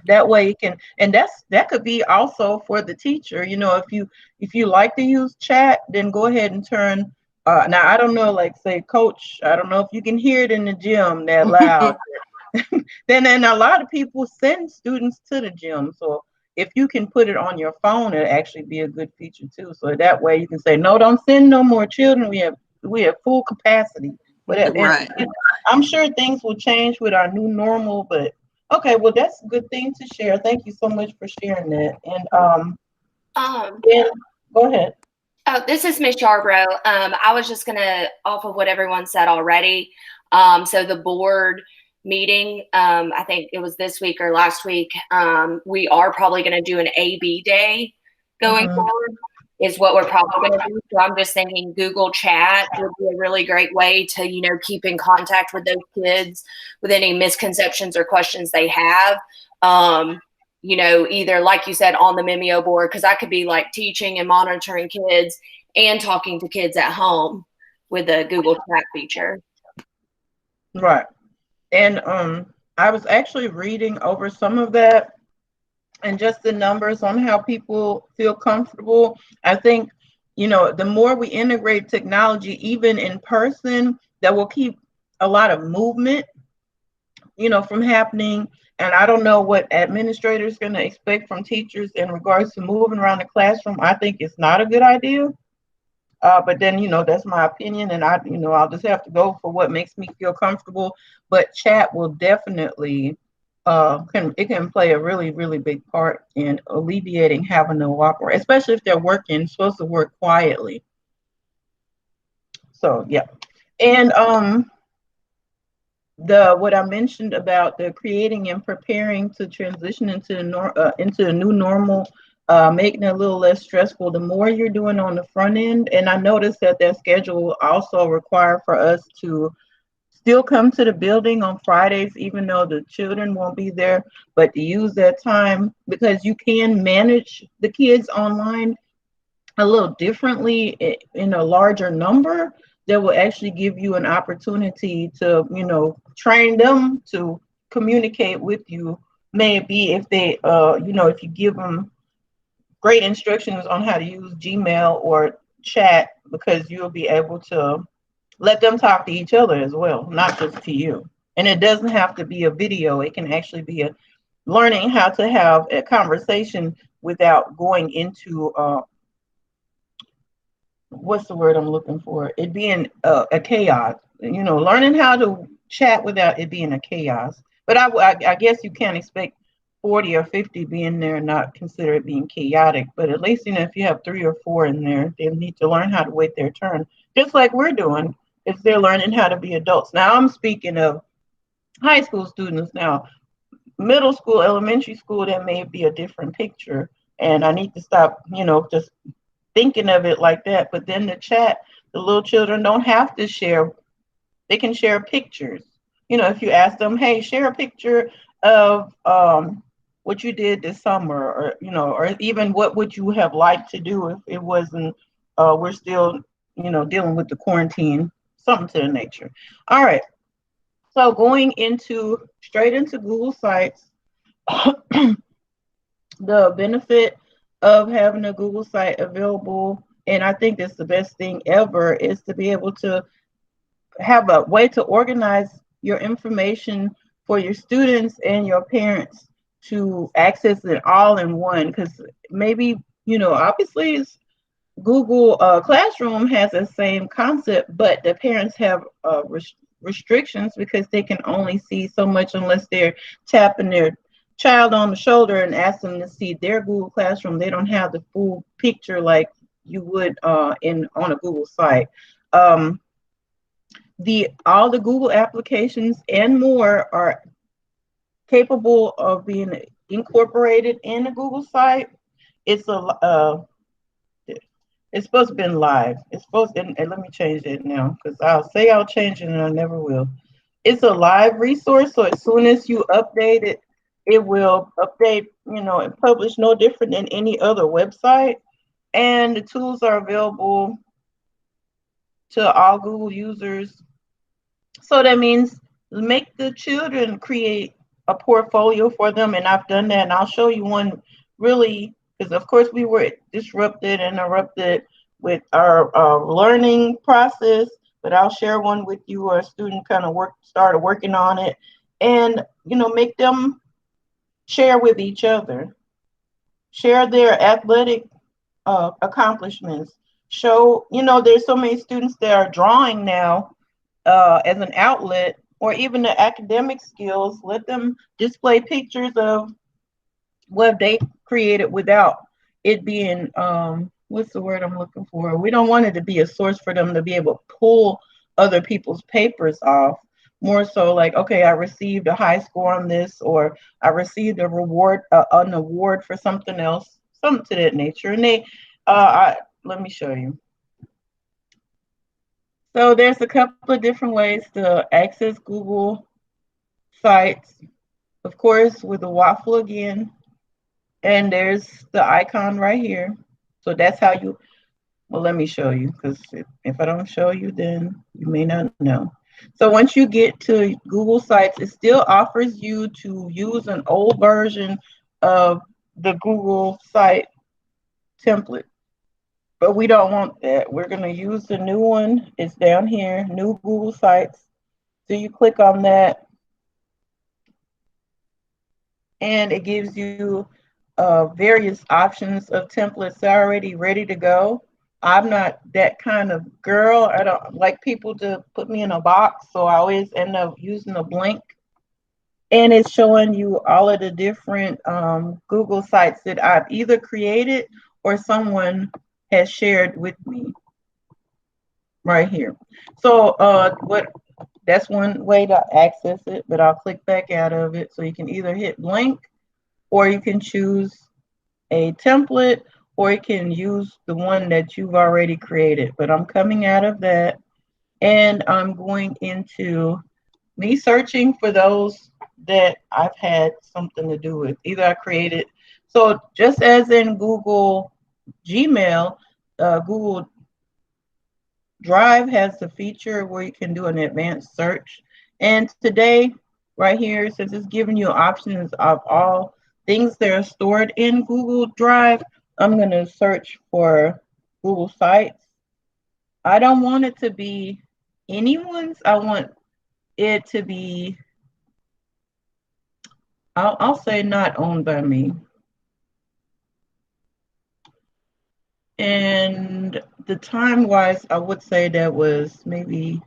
S1: that way you can, and that could be also for the teacher. If you like to use chat, then go ahead and turn. Now I don't know, like say, Coach, I don't know if you can hear it in the gym that loud. Then a lot of people send students to the gym. So if you can put it on your phone, it'll actually be a good feature too. So that way you can say, no, don't send no more children. We have full capacity. But
S3: Right.
S1: I'm sure things will change with our new normal. But okay, well that's a good thing to share. Thank you so much for sharing that. And
S2: Um,
S1: then go ahead.
S4: Oh, this is Miss Yarbrough. I was just gonna off of what everyone said already. So the board meeting, I think it was this week or last week. We are probably gonna do an AB day going
S1: Mm-hmm.
S4: forward. Is what we're probably gonna do. So I'm just thinking Google Chat would be a really great way to keep in contact with those kids with any misconceptions or questions they have. Um, either like you said on the Mimeo board, because I could be like teaching and monitoring kids and talking to kids at home with the Google Chat feature.
S1: Right. And I was actually reading over some of that and just the numbers on how people feel comfortable. I think, the more we integrate technology, even in person, that will keep a lot of movement, from happening. And I don't know what administrators going to expect from teachers in regards to moving around the classroom. I think it's not a good idea. But then, that's my opinion, and I'll just have to go for what makes me feel comfortable. But chat will definitely can play a really, really big part in alleviating having to walk around, especially if they're supposed to work quietly. So yeah, and the what I mentioned about the creating and preparing to transition into a new normal, making it a little less stressful. The more you're doing on the front end, and I noticed that schedule will also require for us to still come to the building on Fridays, even though the children won't be there, but to use that time because you can manage the kids online a little differently in a larger number that will actually give you an opportunity to train them to communicate with you, maybe if they if you give them great instructions on how to use Gmail or chat, because you'll be able to let them talk to each other as well, not just to you. And it doesn't have to be a video, it can actually be a learning how to have a conversation without going into what's the word I'm looking for? It being a chaos. Learning how to chat without it being a chaos. But I guess you can't expect 40 or 50 being there and not consider it being chaotic. But at least if you have 3 or 4 in there, they need to learn how to wait their turn, just like we're doing. If they're learning how to be adults. Now I'm speaking of high school students. Now middle school, elementary school, that may be a different picture. And I need to stop, just thinking of it like that. But then the chat, the little children don't have to share. They can share pictures. If you ask them, hey, share a picture of what you did this summer, or or even what would you have liked to do if it wasn't. We're still, dealing with the quarantine, something to the nature. All right. So going straight into Google Sites, the benefit of having a Google site available, and I think that's the best thing ever, is to be able to have a way to organize your information for your students and your parents to access it all in one. Because maybe, obviously it's Google Classroom has the same concept, but the parents have restrictions because they can only see so much unless they're tapping their child on the shoulder and ask them to see their Google Classroom. They don't have the full picture like you would in on a Google site. Um, the all the Google applications and more are capable of being incorporated in a Google site. It's a it's supposed to be live. It's supposed to, and let me change it now because I'll say I'll change it and I never will. It's a live resource, so as soon as you update it, it will update, and publish no different than any other website. And the tools are available to all Google users. So that means make the children create a portfolio for them, and I've done that, and I'll show you one really, because of course we were disrupted and interrupted with our learning process, but I'll share one with you where a student kind of started working on it, and make them share with each other, share their athletic accomplishments, show, there's so many students that are drawing now as an outlet, or even the academic skills. Let them display pictures of what they created without it being what's the word I'm looking for? We don't want it to be a source for them to be able to pull other people's papers off. More so like, okay, I received a high score on this, or I received a reward, an award for something else, something to that nature. And let me show you. So there's a couple of different ways to access Google Sites. Of course, with the waffle again, and there's the icon right here. So that's how you, well, let me show you, because if I don't show you, then you may not know. So once you get to Google Sites, it still offers you to use an old version of the Google site template, but we don't want that. We're going to use the new one. It's down here, new Google Sites. So you click on that, and it gives you various options of templates already ready to go. I'm not that kind of girl. I don't like people to put me in a box, so I always end up using a blank. And it's showing you all of the different Google sites that I've either created or someone has shared with me right here. So what that's one way to access it, but I'll click back out of it. So you can either hit blank, or you can choose a template, or you can use the one that you've already created. But I'm coming out of that, and I'm going into me searching for those that I've had something to do with. Either I created, so just as in Google Gmail, Google Drive has the feature where you can do an advanced search. And today, right here, since it's giving you options of all things that are stored in Google Drive, I'm going to search for Google Sites. I don't want it to be anyone's. I want it to be, I'll say, not owned by me. And the time wise, I would say that was maybe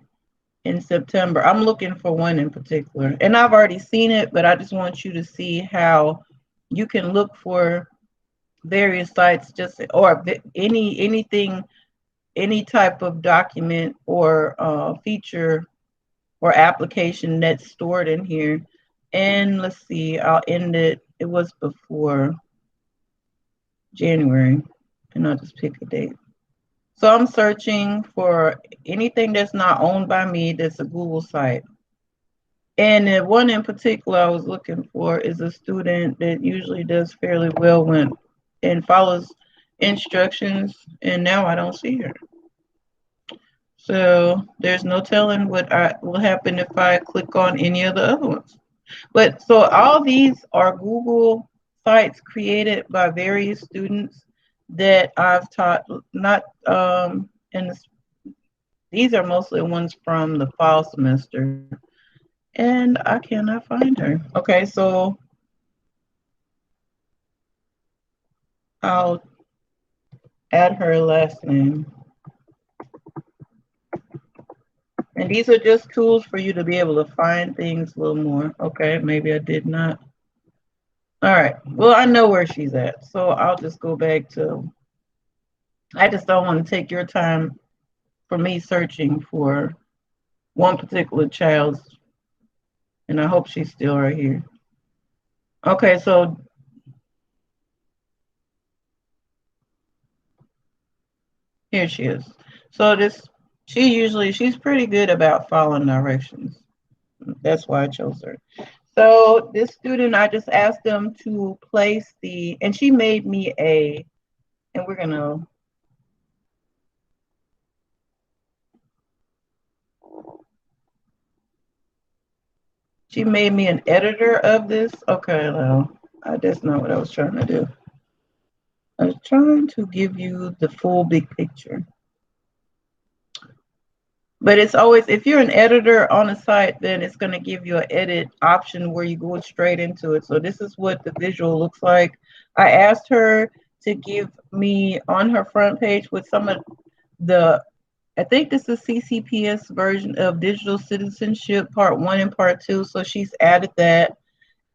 S1: in September. I'm looking for one in particular, and I've already seen it, but I just want you to see how you can look for various sites, just or anything, any type of document or feature or application that's stored in here. And let's see, I'll end it. It was before January, and I'll just pick a date. So I'm searching for anything that's not owned by me that's a Google site. And the one in particular I was looking for is a student that usually does fairly well when and follows instructions, and now I don't see her. So there's no telling what will happen if I click on any of the other ones. But so all these are Google sites created by various students that I've taught, not and these are mostly ones from the fall semester. And I cannot find her. Okay, so I'll add her last name. And these are just tools for you to be able to find things a little more. Okay, maybe I did not. All right, well, I know where she's at. So I'll just go back to, I just don't want to take your time for me searching for one particular child's, and I hope she's still right here. Okay, so here she is. So she's pretty good about following directions. That's why I chose her. So this student, I just asked them to place and she made me and she made me an editor of this. Okay, no, that's not what I was trying to do. I was trying to give you the full big picture. But it's always, if you're an editor on a site, then it's going to give you an edit option where you go straight into it. So this is what the visual looks like. I asked her to give me on her front page with some of I think this is CCPS version of Digital Citizenship Part 1 and Part 2. So she's added that.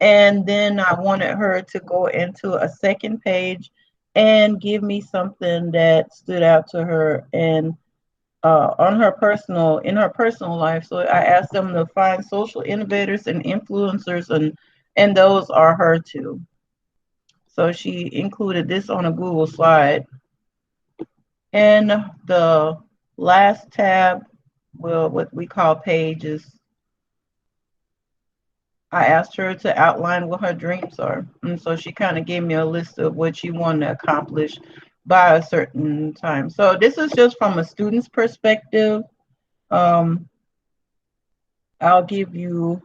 S1: And then I wanted her to go into a second page and give me something that stood out to her and in her personal life. So I asked them to find social innovators and influencers, and those are her two. So she included this on a Google slide. And the last tab, well, what we call pages, I asked her to outline what her dreams are. And so she kind of gave me a list of what she wanted to accomplish by a certain time. So this is just from a student's perspective. Um, I'll give you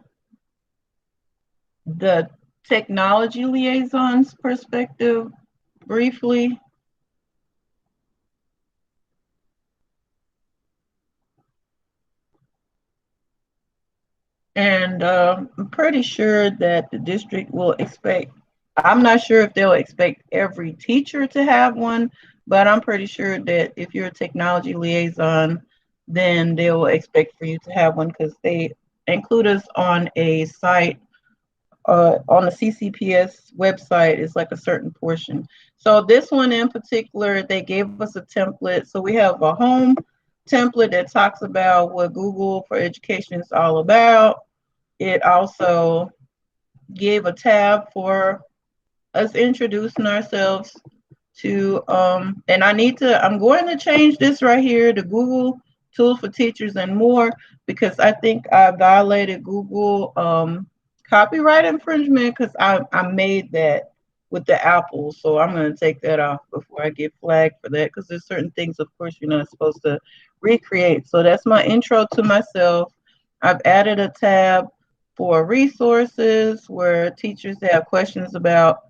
S1: the technology liaison's perspective briefly. And I'm pretty sure that the district will expect, I'm not sure if they'll expect every teacher to have one, but I'm pretty sure that if you're a technology liaison, then they will expect for you to have one because they include us on a site, on the CCPS website. It's like a certain portion. So this one in particular, they gave us a template. So we have a home template that talks about what Google for Education is all about. It also gave a tab for us introducing ourselves to, and I'm going to change this right here to Google Tools for Teachers and More, because I think I violated Google copyright infringement because I made that with the Apple. So I'm going to take that off before I get flagged for that, because there's certain things, of course, you're not supposed to recreate. So that's my intro to myself. I've added a tab for resources where teachers have questions about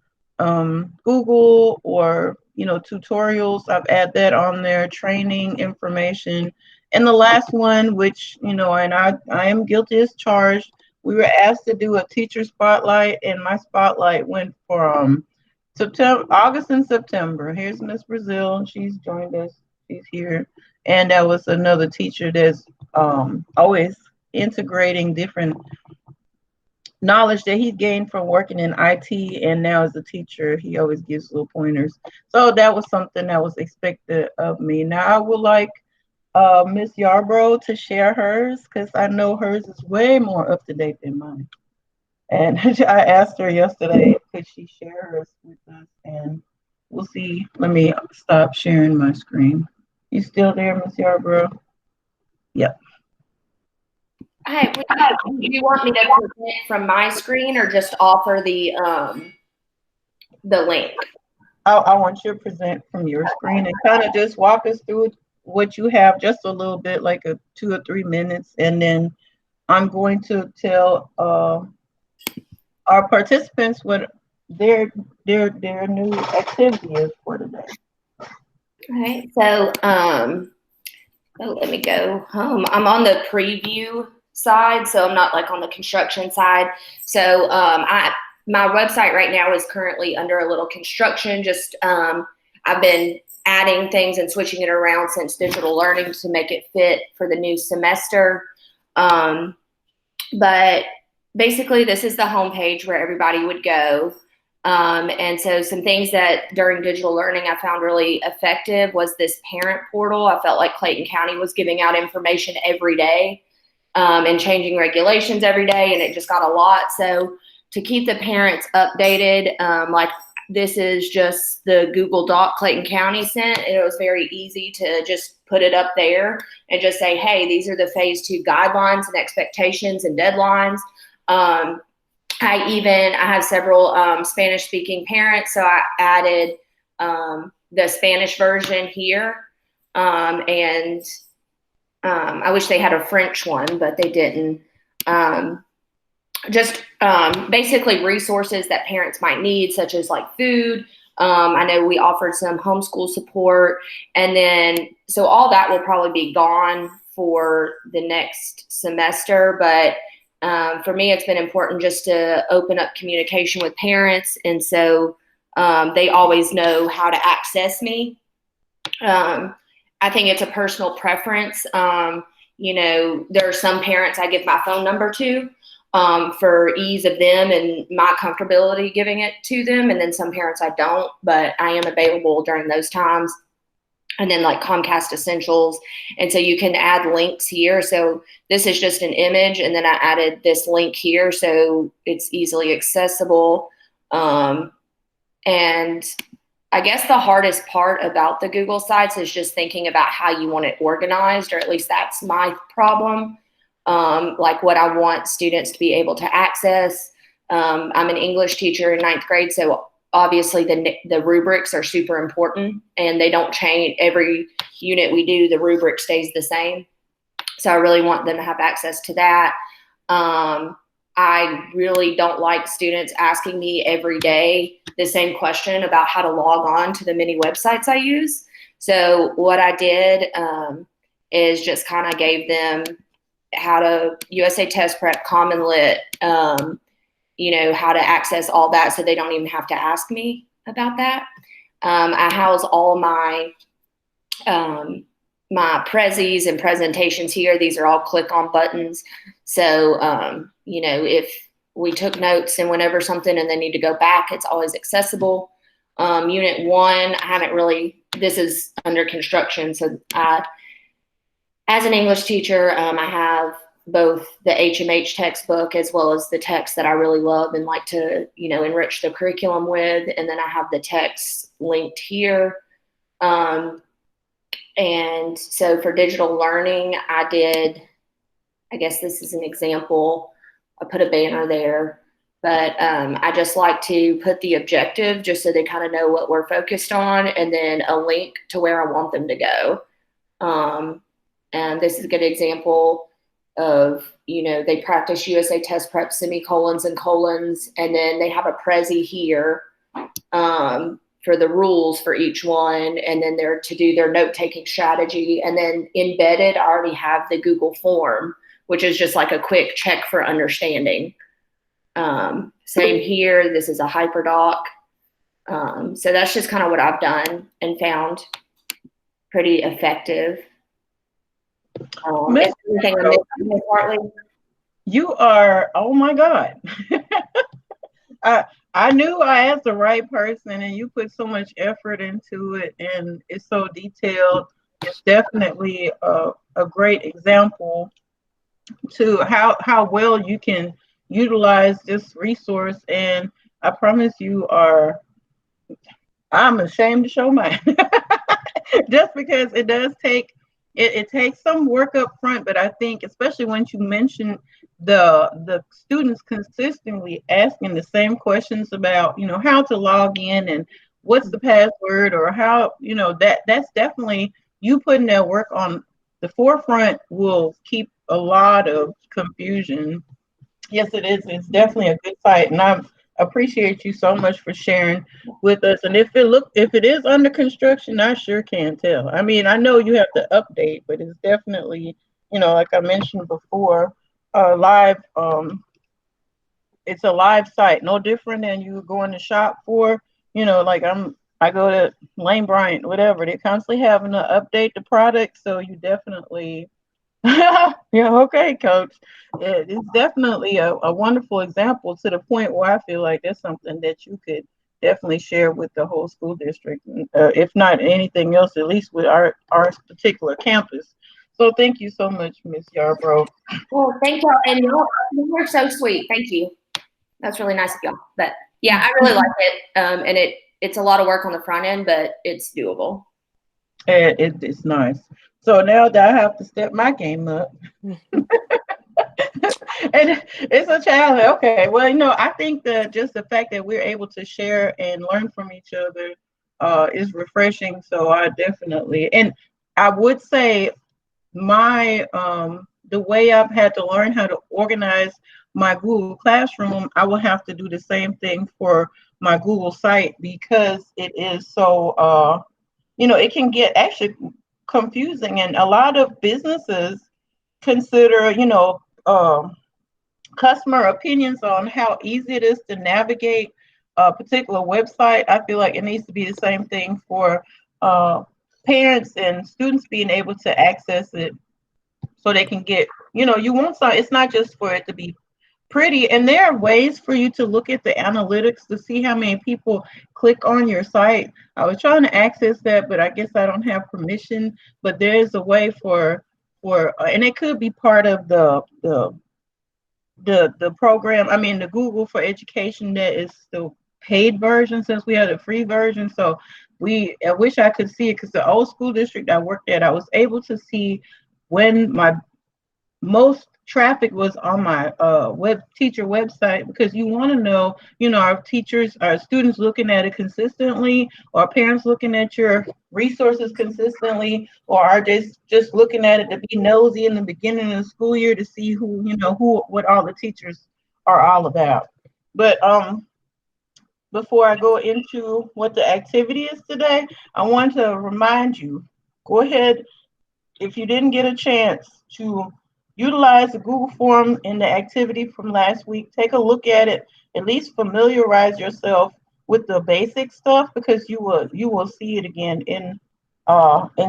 S1: Google or tutorials. I've added that on there, training information. And the last one, which and I am guilty as charged, we were asked to do a teacher spotlight, and my spotlight went from September, August and September. Here's Miss Brazil. She's joined us. She's here. And that was another teacher that's always integrating different knowledge that he gained from working in IT, and now as a teacher, he always gives little pointers. So that was something that was expected of me. Now I would like Miss Yarbrough to share hers, because I know hers is way more up to date than mine. And I asked her yesterday, could she share hers with us? And we'll see. Let me stop sharing my screen. You still there, Miss Yarbrough? Yep.
S4: Hi, do you want me to present from my screen or just offer the link?
S1: I want you to present from your screen and kind of just walk us through what you have, just a little bit, like a 2 or 3 minutes, and then I'm going to tell our participants what their new activity is for today.
S4: All right. So let me go home. I'm on the preview side, so I'm not like on the construction side. So my website right now is currently under a little construction. Just I've been adding things and switching it around since digital learning to make it fit for the new semester. But basically, this is the homepage where everybody would go. And so some things that during digital learning I found really effective was this parent portal. I felt like Clayton County was giving out information every day and changing regulations every day, and it just got a lot. So to keep the parents updated, like this is just the Google Doc Clayton County sent. It was very easy to just put it up there and just say, hey, these are the phase 2 guidelines and expectations and deadlines. I have several Spanish speaking parents, so I added the Spanish version here. And I wish they had a French one, but they didn't. Basically resources that parents might need, such as like food. I know we offered some homeschool support, and then so all that will probably be gone for the next semester. But for me, it's been important just to open up communication with parents, and so they always know how to access me. I think it's a personal preference. There are some parents I give my phone number to. for ease of them and my comfortability giving it to them. And then some parents I don't, but I am available during those times. And then like Comcast Essentials. And so you can add links here. So this is just an image. And then I added this link here so it's easily accessible. And I guess the hardest part about the Google Sites is just thinking about how you want it organized, or at least that's my problem. Like what I want students to be able to access. I'm an English teacher in 9th grade, so obviously the rubrics are super important and they don't change. Every unit we do, the rubric stays the same. So I really want them to have access to that. I really don't like students asking me every day the same question about how to log on to the many websites I use. So what I did is just kind of gave them how to USA Test Prep, Common Lit, you know, how to access all that so they don't even have to ask me about that. I house all my my prezzies and presentations here. These are all click-on buttons. So, you know, if we took notes and went over something and they need to go back, it's always accessible. Unit 1, I haven't really, this is under construction. So as an English teacher, I have both the HMH textbook as well as the text that I really love and like to, you know, enrich the curriculum with. And then I have the text linked here. And so for digital learning, I did, I guess this is an example. I put a banner there, but I just like to put the objective just so they kind of know what we're focused on, and then a link to where I want them to go. And this is a good example of, you know, they practice USA Test Prep semicolons and colons, and then they have a Prezi here for the rules for each one, and then they're to do their note-taking strategy. And then embedded, I already have the Google form, which is just like a quick check for understanding. Same here, this is a hyperdoc. So that's just kind of what I've done and found pretty effective.
S1: Miss
S4: Hartley?
S1: You are, oh my God. I knew I asked the right person, and you put so much effort into it, and it's so detailed. It's definitely a great example to how well you can utilize this resource. And I promise you I'm ashamed to show mine just because it does take, it takes some work up front, but I think especially when you mention the students consistently asking the same questions about, you know, how to log in and what's the password, or how, you know, that's definitely, you putting that work on the forefront will keep a lot of confusion. Yes, it is. It's definitely a good site, and I appreciate you so much for sharing with us. And if it is under construction, I sure can tell. I mean, I know you have to update, but it's definitely, you know, like I mentioned before, live. It's a live site, no different than you go in the shop for. You know, like I go to Lane Bryant, whatever. They're constantly having to update the product, so you definitely. Yeah, okay, coach. It's definitely a wonderful example, to the point where I feel like that's something that you could definitely share with the whole school district, if not anything else, at least with our particular campus. So thank you so much, Miss Yarbrough.
S4: Well, thank y'all, and you are so sweet. Thank you. That's really nice of y'all. But yeah, I really like it, and it's a lot of work on the front end, but it's doable.
S1: It's nice. So now that I have to step my game up. And it's a challenge. Okay, well, you know, I think that just the fact that we're able to share and learn from each other is refreshing. So I definitely, and I would say my the way I've had to learn how to organize my Google Classroom, I will have to do the same thing for my Google site, because it is so you know, it can get actually confusing, and a lot of businesses consider, you know, customer opinions on how easy it is to navigate a particular website. I feel like it needs to be the same thing for parents and students being able to access it, so they can get, you know, you want some, it's not just for it to be pretty, and there are ways for you to look at the analytics to see how many people click on your site. I was trying to access that, but I guess I don't have permission. But there is a way and it could be part of the program. I mean, the Google for Education, that is the paid version since we had a free version. So I wish I could see it because the old school district I worked at, I was able to see when my most traffic was on my web teacher website, because you want to know, our teachers, our students looking at it consistently, or parents looking at your resources consistently, or are just looking at it to be nosy in the beginning of the school year to see who what all the teachers are all about. But before I go into what the activity is today, I want to remind you, go ahead, if you didn't get a chance to utilize the Google form in the activity from last week, take a look at it. At least familiarize yourself with the basic stuff, because you will see it again in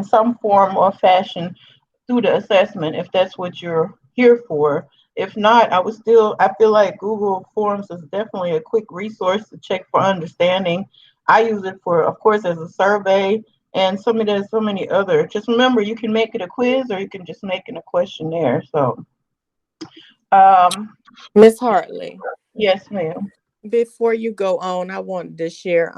S1: some form or fashion through the assessment, if that's what you're here for. If not, I feel like Google Forms is definitely a quick resource to check for understanding. I use it for, of course, as a survey, and there's so many other. Just remember, you can make it a quiz or you can just make it a questionnaire. So, um,
S3: Miss Hartley,
S1: yes, ma'am.
S3: before you go on, I wanted to share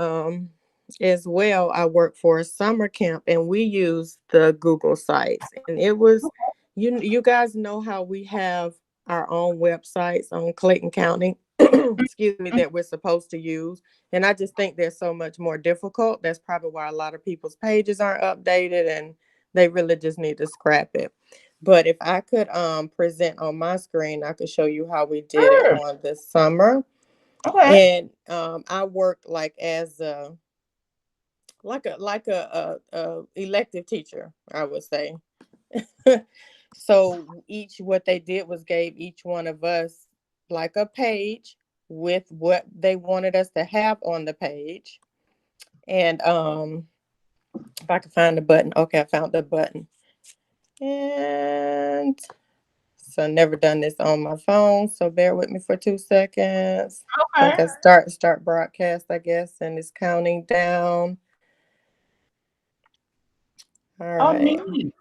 S3: as well. I work for a summer camp and we use the Google sites, and it was, you guys know how we have our own websites on Clayton County, excuse me, that we're supposed to use. And I just think they're so much more difficult. That's probably why a lot of people's pages aren't updated, and they really just need to scrap it. But if I could present on my screen, I could show you how we did it
S1: Sure.
S3: on this summer.
S1: Okay.
S3: And I worked like as a like a elective teacher, I would say. So each what they did was gave each one of us like a page with what they wanted us to have on the page. And if I could find the button. Okay, I found the button. And so never done this on my phone, so bear with me for 2 seconds. I
S1: Okay.
S3: think I start broadcast, I guess, and it's counting down. All
S1: Oh,
S3: right.
S1: neat.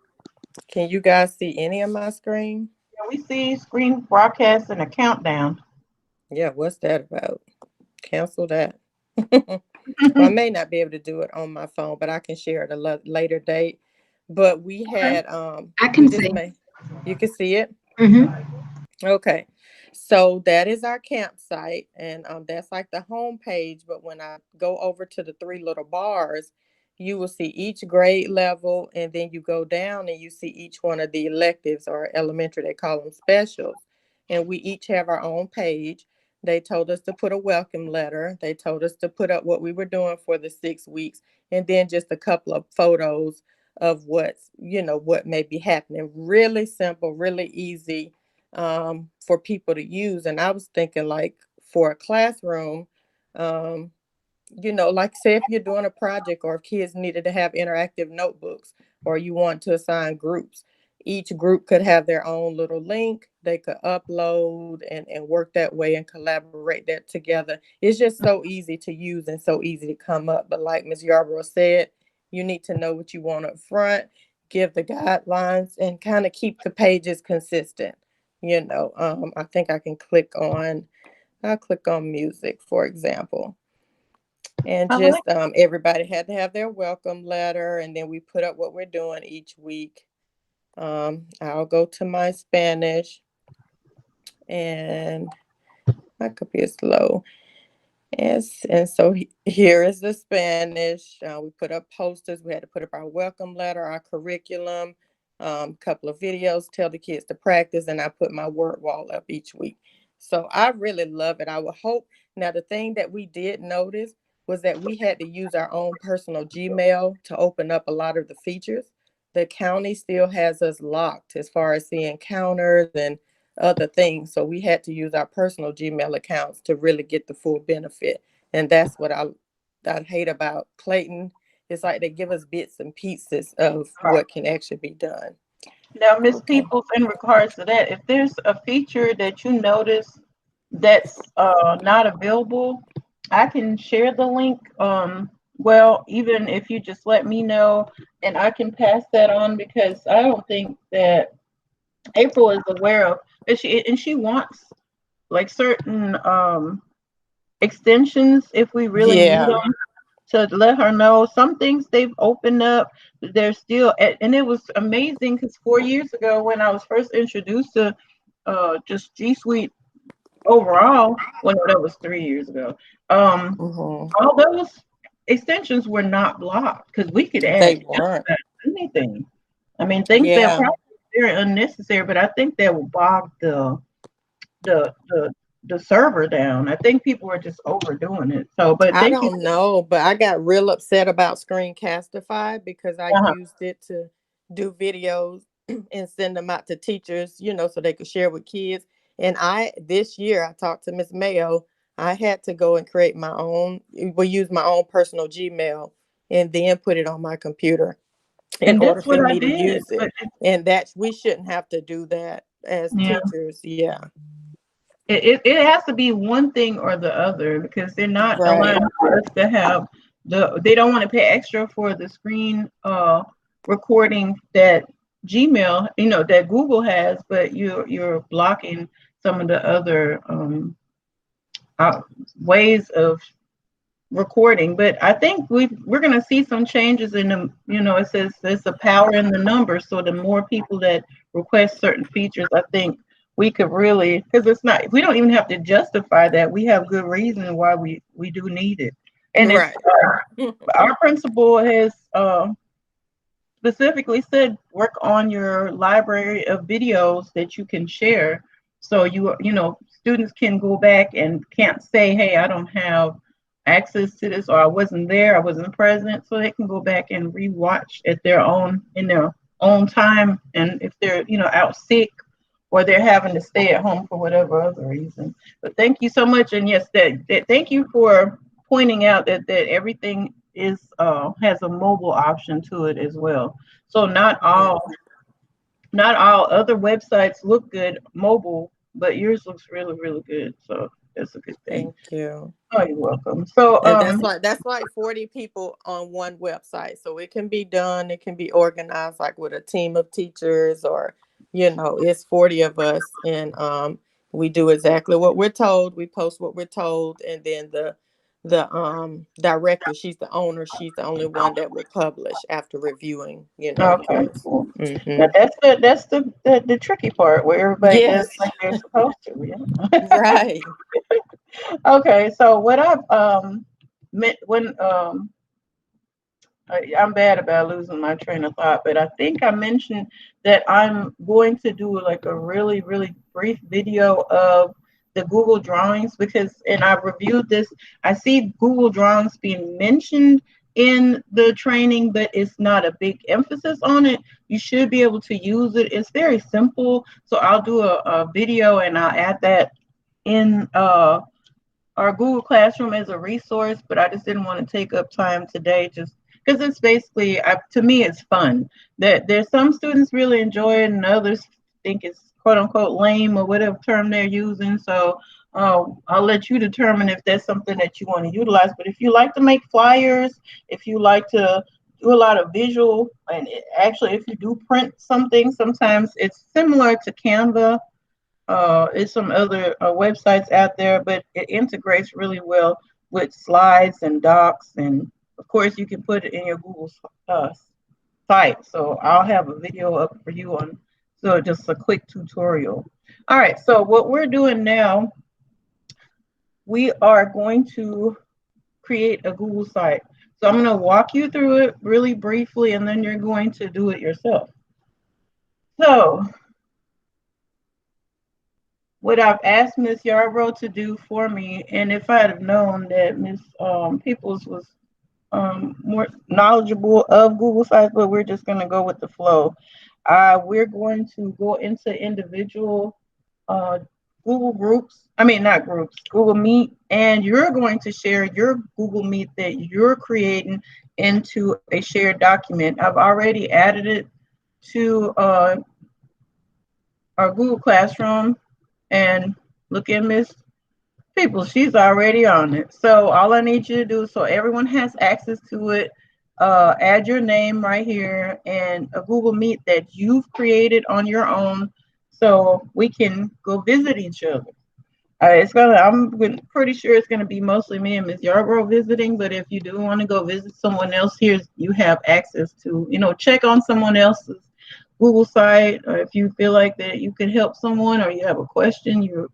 S3: Can you guys see any of my screen?
S1: Yeah, we see screen broadcast and a countdown.
S3: Yeah, what's that about? Cancel that. Well, I may not be able to do it on my phone, but I can share it a later date. But we
S1: Okay.
S3: had
S2: I
S3: we
S2: can
S3: just
S2: see.
S3: made, you can see it.
S2: Mm-hmm.
S3: Okay. So that is our campsite, and that's like the home page. But when I go over to the three little bars, you will see each grade level, and then you go down and you see each one of the electives, or elementary, they call them specials. And we each have our own page. They told us to put a welcome letter. They told us to put up what we were doing for the 6 weeks, and then just a couple of photos of what may be happening. Really simple, really easy for people to use. And I was thinking, like, for a classroom, um, like say if you're doing a project, or if kids needed to have interactive notebooks, or you want to assign groups, each group could have their own little link they could upload and work that way and collaborate that together. It's just so easy to use and so easy to come up. But like Ms. Yarborough said, you need to know what you want up front, give the guidelines, and kind of keep the pages consistent. I think I'll click on music, for example. And
S1: I like.
S3: just everybody had to have their welcome letter, and then we put up what we're doing each week. I'll go to my Spanish, and my computer is slow. Yes, and so here is the Spanish. We put up posters. We had to put up our welcome letter, our curriculum, a couple of videos, tell the kids to practice, and I put my word wall up each week. So I really love it. I would hope. Now, the thing that we did notice was that we had to use our own personal Gmail to open up a lot of the features. The county still has us locked as far as seeing counters and other things. So we had to use our personal Gmail accounts to really get the full benefit. And that's what I hate about Clayton. It's like they give us bits and pieces of what can actually be done.
S1: Now, Miss
S3: Okay.
S1: Peoples, in regards to that, if there's a feature that you notice that's not available, I can share the link. Well, even if you just let me know and I can pass that on, because I don't think that April is aware of, and she wants like certain extensions if we really need
S3: Yeah.
S1: them, to let her know some things they've opened up. They're still, and it was amazing because 4 years ago when I was first introduced to just G Suite overall, well, no, that was 3 years ago. Um,
S3: Hmm.
S1: all those extensions were not blocked because we could add
S3: They
S1: just
S3: weren't.
S1: about anything. I mean, things that
S3: Yeah.
S1: probably very unnecessary, but I think that will bog the the the server down. I think people are just overdoing it. So, but
S3: I
S1: thank you.
S3: don't know, but I got real upset about Screencastify because I
S1: Uh-huh.
S3: used it to do videos and send them out to teachers, so they could share with kids. And this year, I talked to Miss Mayo. I had to go and create my own, use my own personal Gmail and then put it on my computer in
S1: And
S3: order
S1: that's
S3: for
S1: what I
S3: me to
S1: did.
S3: use it.
S1: But
S3: And we shouldn't have to do that as
S1: yeah,
S3: teachers. Yeah.
S1: it has to be one thing or the other because they're not
S3: Right.
S1: allowing us to have they don't want to pay extra for the screen recording that Gmail, that Google has, but you're blocking some of the other uh, ways of recording. But I think we're going to see some changes in the, it says there's a power in the numbers. So the more people that request certain features, I think we could really, because it's not, we don't even have to justify that. We have good reason why we do need it. And it's
S3: Right.
S1: our principal has specifically said work on your library of videos that you can share, so students can go back and can't say, hey, I don't have access to this, or I wasn't there, I wasn't present, so they can go back and rewatch at their own in their own time, and if they're out sick or they're having to stay at home for whatever other reason. But thank you so much, and yes, that thank you for pointing out that everything is has a mobile option to it as well. So
S3: Yeah.
S1: not all other websites look good mobile, but yours looks really, really good. So that's a good thing.
S3: Thank you.
S1: Oh, you're welcome. So
S3: And that's like 40 people on one website. So it can be done, it can be organized like with a team of teachers, or it's 40 of us, and we do exactly what we're told. We post what we're told, and then the director, she's the owner, she's the only one that will publish after reviewing,
S1: okay,
S3: yours.
S1: cool. Now
S3: Mhm.
S1: that's the tricky part where everybody does
S3: Yes.
S1: like they're supposed to. Yeah.
S3: Right.
S1: Okay, so what I've meant when I'm bad about losing my train of thought, but I think I mentioned that I'm going to do like a really, really brief video of the Google Drawings, because, and I reviewed this. I see Google Drawings being mentioned in the training, but it's not a big emphasis on it. You should be able to use it. It's very simple. So I'll do a video and I'll add that in our Google Classroom as a resource, but I just didn't want to take up time today just because it's basically, to me, it's fun. That there's some students really enjoy it and others think it's quote unquote lame or whatever term they're using. So I'll let you determine if that's something that you want to utilize. But if you like to make flyers, if you like to do a lot of visual, and actually, if you do print something, sometimes it's similar to Canva. There's some other websites out there, but it integrates really well with slides and docs. And of course, you can put it in your Google uh, site. So I'll have a video up for you on, so just a quick tutorial. All right, so what we're doing now, we are going to create a Google site. So I'm going to walk you through it really briefly, and then you're going to do it yourself. So what I've asked Miss Yarbrough to do for me, and if I had have known that Miss Peoples was more knowledgeable of Google Sites, but we're just going to go with the flow. We're going to go into individual uh, Google groups. I mean, not groups, Google Meet, and you're going to share your Google Meet that you're creating into a shared document. I've already added it to our Google Classroom, and look at Miss People, she's already on it. So all I need you to do, so everyone has access to it, add your name right here and a Google Meet that you've created on your own so we can go visit each other. I'm pretty sure it's gonna be mostly me and Miss Yarborough visiting, but if you do want to go visit someone else here, you have access to, check on someone else's Google site, or if you feel like that you can help someone or you have a question, you're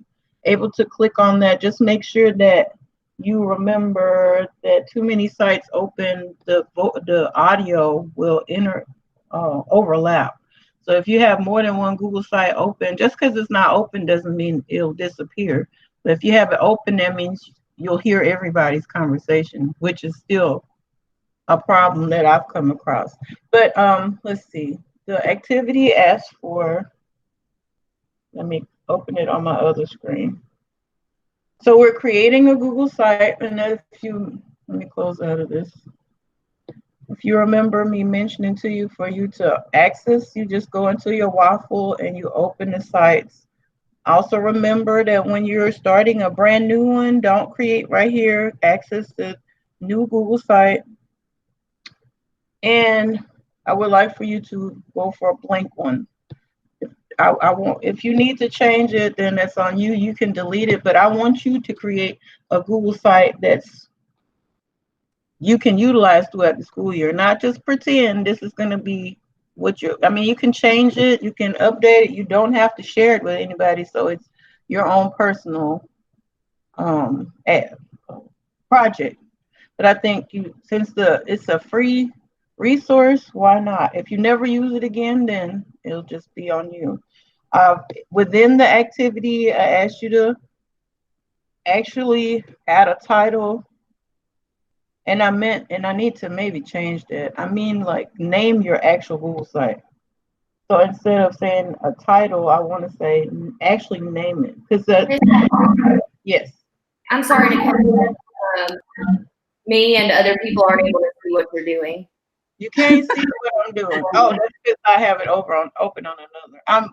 S1: able to click on that. Just make sure that you remember that too many sites open, the audio will overlap. So if you have more than one Google site open, just because it's not open doesn't mean it'll disappear. But if you have it open, that means you'll hear everybody's conversation, which is still a problem that I've come across. But let's see. The activity asks for, let me open it on my other screen. So we're creating a Google site, and let me close out of this. If you remember me mentioning to you, for you to access, you just go into your waffle and you open the sites. Also remember that when you're starting a brand new one, don't create right here, access the new Google site. And I would like for you to go for a blank one. I won't, if you need to change it, then that's on you. You can delete it, but I want you to create a Google site that's you can utilize throughout the school year, not just pretend this is going to be you can change it, you can update it, you don't have to share it with anybody. So it's your own personal project. But I think since it's a free resource, why not? If you never use it again, then it'll just be on you. Within the activity, I asked you to actually add a title. And I need to maybe change that. I mean, like, name your actual Google site. So instead of saying a title, I want to say actually name it. Because yes.
S4: I'm sorry to cut you off. Me and other people aren't able to see what you're doing.
S1: You can't see what I'm doing. Oh, that's because I have it open on another.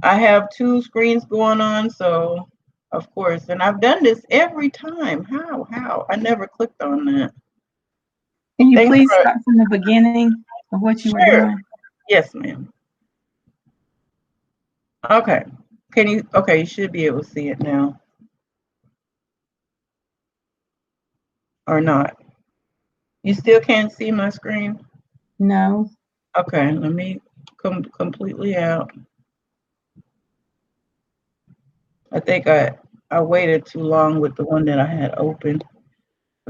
S1: I have two screens going on, so of course, and I've done this every time. How? I never clicked on that.
S5: Can you please start from the beginning of what you were doing?
S1: Yes, ma'am. Okay. Okay, you should be able to see it now. Or not. You still can't see my screen?
S5: No.
S1: Okay, let me come completely out. I think I waited too long with the one that I had open.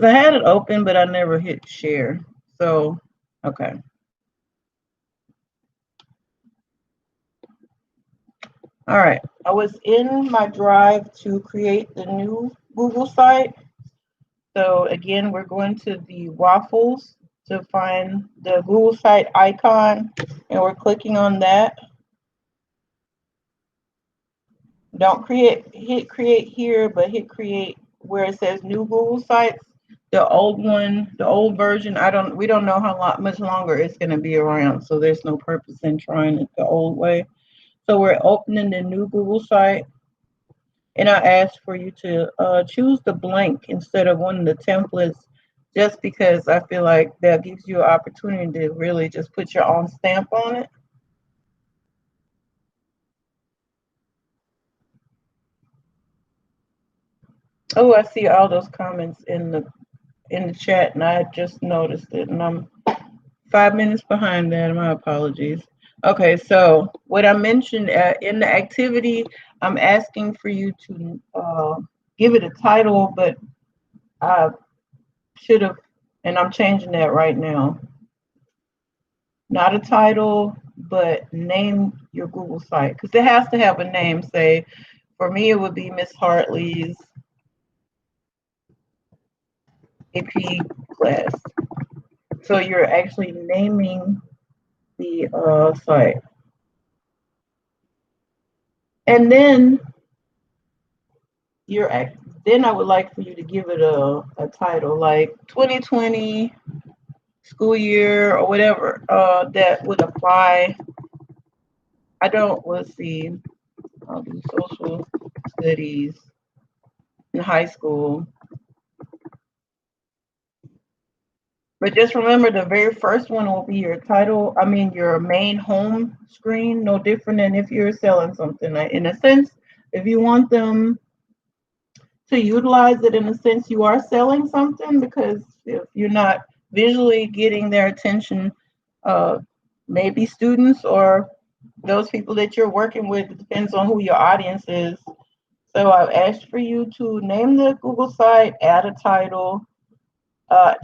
S1: I had it open, but I never hit share. So, okay. All right. I was in my drive to create the new Google site. So again, we're going to the waffles to find the Google site icon, and we're clicking on that. Don't hit create here, but hit create where it says new Google sites. The old one, the old version, we don't know how much longer it's going to be around, so there's no purpose in trying it the old way. So we're opening the new Google site, and I asked for you to choose the blank instead of one of the templates, just because I feel like that gives you an opportunity to really just put your own stamp on it. Oh, I see all those comments in the chat, and I just noticed it, and I'm 5 minutes behind that. My apologies. Okay, so what I mentioned in the activity, I'm asking for you to give it a title, but I should have, and I'm changing that right now. Not a title, but name your Google site, because it has to have a name. Say, for me, it would be Miss Hartley's AP class. So you're actually naming the site. And then then I would like for you to give it a title like 2020 school year or whatever that would apply. Let's see, I'll do social studies in high school. But just remember, the very first one will be your title. I mean, your main home screen. No different than if you're selling something. In a sense, if you want them to utilize it, in a sense, you are selling something, because if you're not visually getting their attention, uh, maybe students or those people that you're working with, it depends on who your audience is. So I've asked for you to name the Google site, add a title,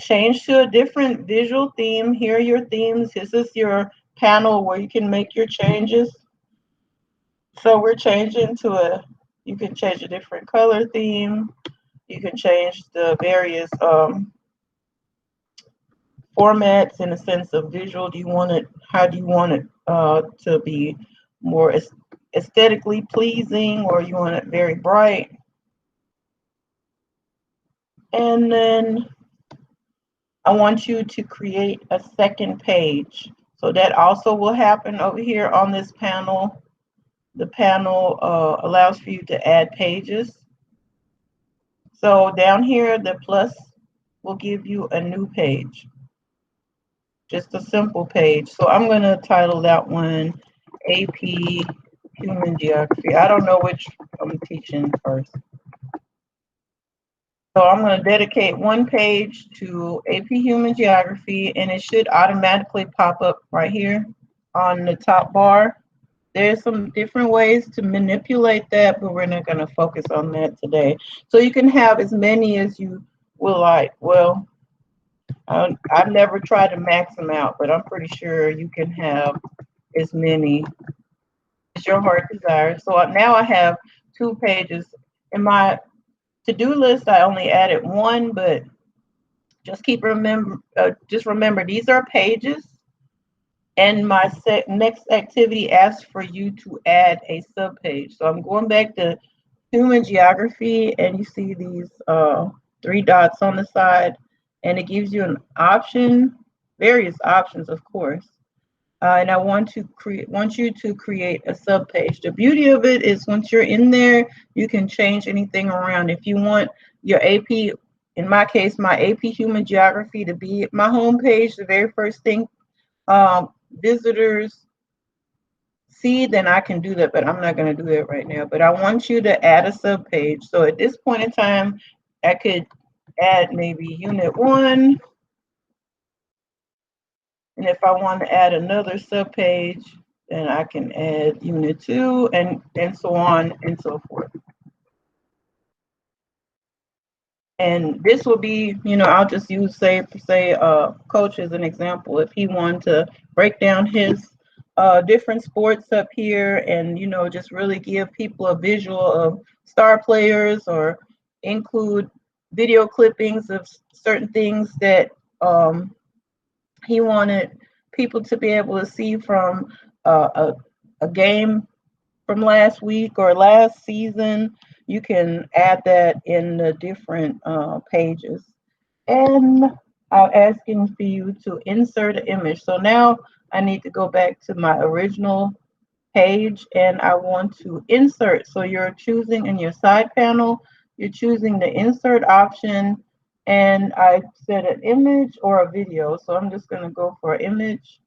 S1: change to a different visual theme. Here are your themes. This is your panel where you can make your changes. So we're changing to you can change a different color theme. You can change the various formats in the sense of visual. How do you want it to be more aesthetically pleasing, or you want it very bright? And then I want you to create a second page. So that also will happen over here on this panel. The panel allows for you to add pages. So down here, the plus will give you a new page, just a simple page. So I'm going to title that one AP Human Geography. I don't know which I'm teaching first. So I'm going to dedicate one page to AP Human Geography, and it should automatically pop up right here on the top bar. There's some different ways to manipulate that, but we're not going to focus on that today. So you can have as many as you will like. Well, I've never tried to max them out, but I'm pretty sure you can have as many as your heart desires. So now I have 2 pages. In my to-do list, I only added 1, but just remember these are pages, and my next activity asks for you to add a subpage. So I'm going back to Human Geography, and you see these 3 dots on the side, and it gives you an option, various options, of course. And I want you to create a subpage. The beauty of it is once you're in there, you can change anything around. If you want your AP, in my case, my AP Human Geography to be my home page, the very first thing visitors see, then I can do that, but I'm not going to do that right now. But I want you to add a subpage. So at this point in time, I could add maybe Unit 1. And if I want to add another subpage, then I can add Unit 2 and so on and so forth. And this will be, I'll just use, say, Coach as an example. If he wanted to break down his different sports up here and, just really give people a visual of star players, or include video clippings of certain things that he wanted people to be able to see from a game from last week or last season, you can add that in the different pages. And I'm asking for you to insert an image. So now I need to go back to my original page, and I want to insert. So you're choosing in your side panel, you're choosing the insert option, and I said an image or a video. So I'm just going to go for an image.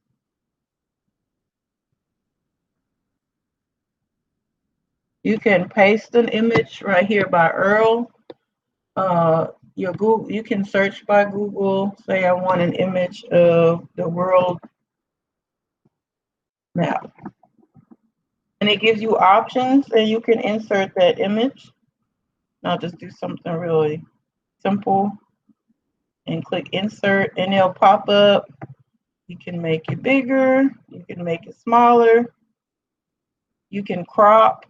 S1: You can paste an image right here by Earl. Your Google, you can search by Google. Say I want an image of the world map, and it gives you options, and you can insert that image. I'll just do something really simple and click insert, and it'll pop up. You can make it bigger, you can make it smaller, you can crop,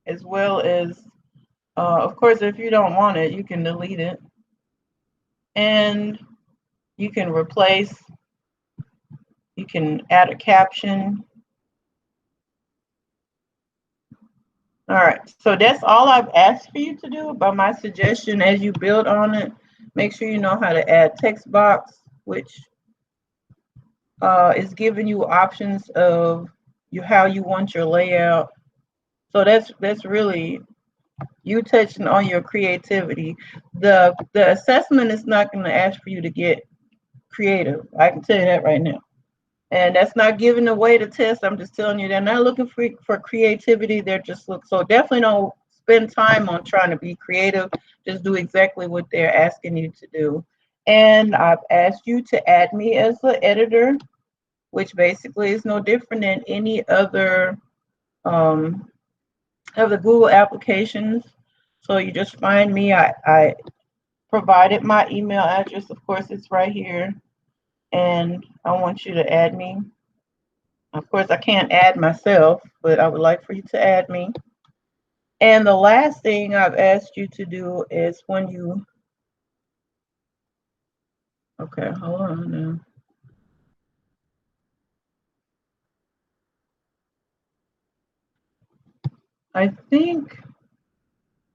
S1: as well as of course, if you don't want it, you can delete it, and you can replace, you can add a caption. All right, so that's all I've asked for you to do. But my suggestion, as you build on it, make sure you know how to add text box, which is giving you options of how you want your layout. So that's really You touching on your creativity. The assessment is not going to ask for you to get creative. I can tell you that right now. And that's not giving away the test. I'm just telling you they're not looking for creativity. They're just look so definitely don't spend time on trying to be creative. Just do exactly what they're asking you to do. And I've asked you to add me as the editor, which basically is no different than any other um, of the Google applications. So you just find me. I provided my email address. Of course, it's right here. And I want you to add me. Of course, I can't add myself, but I would like for you to add me. And the last thing I've asked you to do is when you, okay, hold on now. I think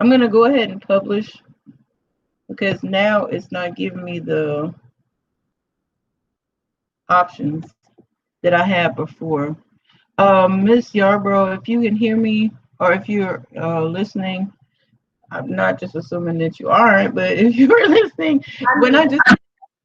S1: I'm going to go ahead and publish because now it's not giving me the options that I had before. Miss Yarbrough, if you can hear me or if you're listening, I'm not just assuming that you aren't, but if you're listening, when I just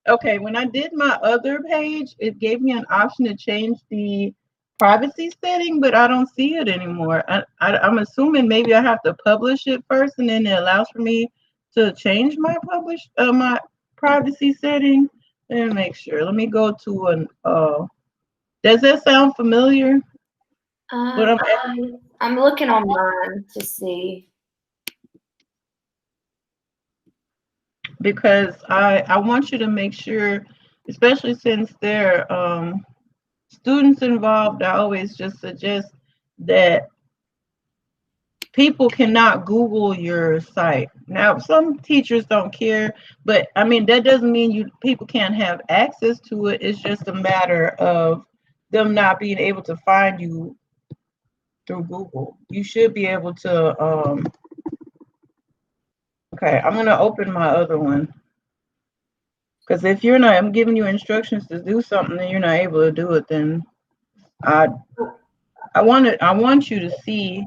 S1: okay, when I did my other page, it gave me an option to change the privacy setting, but I don't see it anymore. I'm assuming maybe I have to publish it first, and then it allows for me to change my privacy setting. Let me make sure. Let me go to an. Does that sound familiar? What
S4: I'm looking online to see.
S1: Because I want you to make sure, especially since there are students involved, I always just suggest that people cannot Google your site. Now, some teachers don't care, but I mean that doesn't mean people can't have access to it. It's just a matter of them not being able to find you through Google. You should be able to. Okay, I'm gonna open my other one. Because if you're not, I'm giving you instructions to do something and you're not able to do it, then I I want you to see.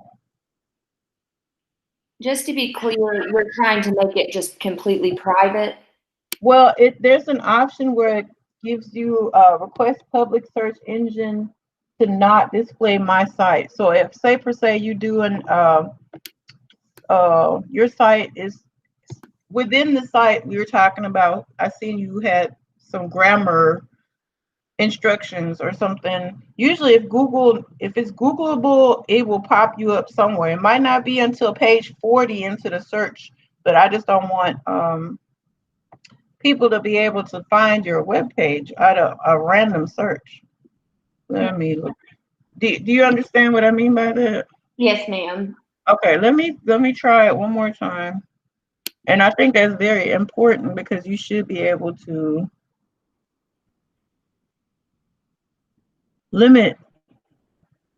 S4: Just to be clear, you're trying to make it just completely private.
S1: Well, there's an option where it gives you request public search engine to not display my site. So if say per se you do an your site is within the site we were talking about. I seen you had some grammar instructions or something. Usually if it's Googleable, it will pop you up somewhere. It might not be until page 40 into the search, but I just don't want people to be able to find your web page out of a random search. Let me look. Do you understand what I mean by that?
S4: Yes, ma'am.
S1: Okay, let me try it one more time. And I think that's very important because you should be able to limit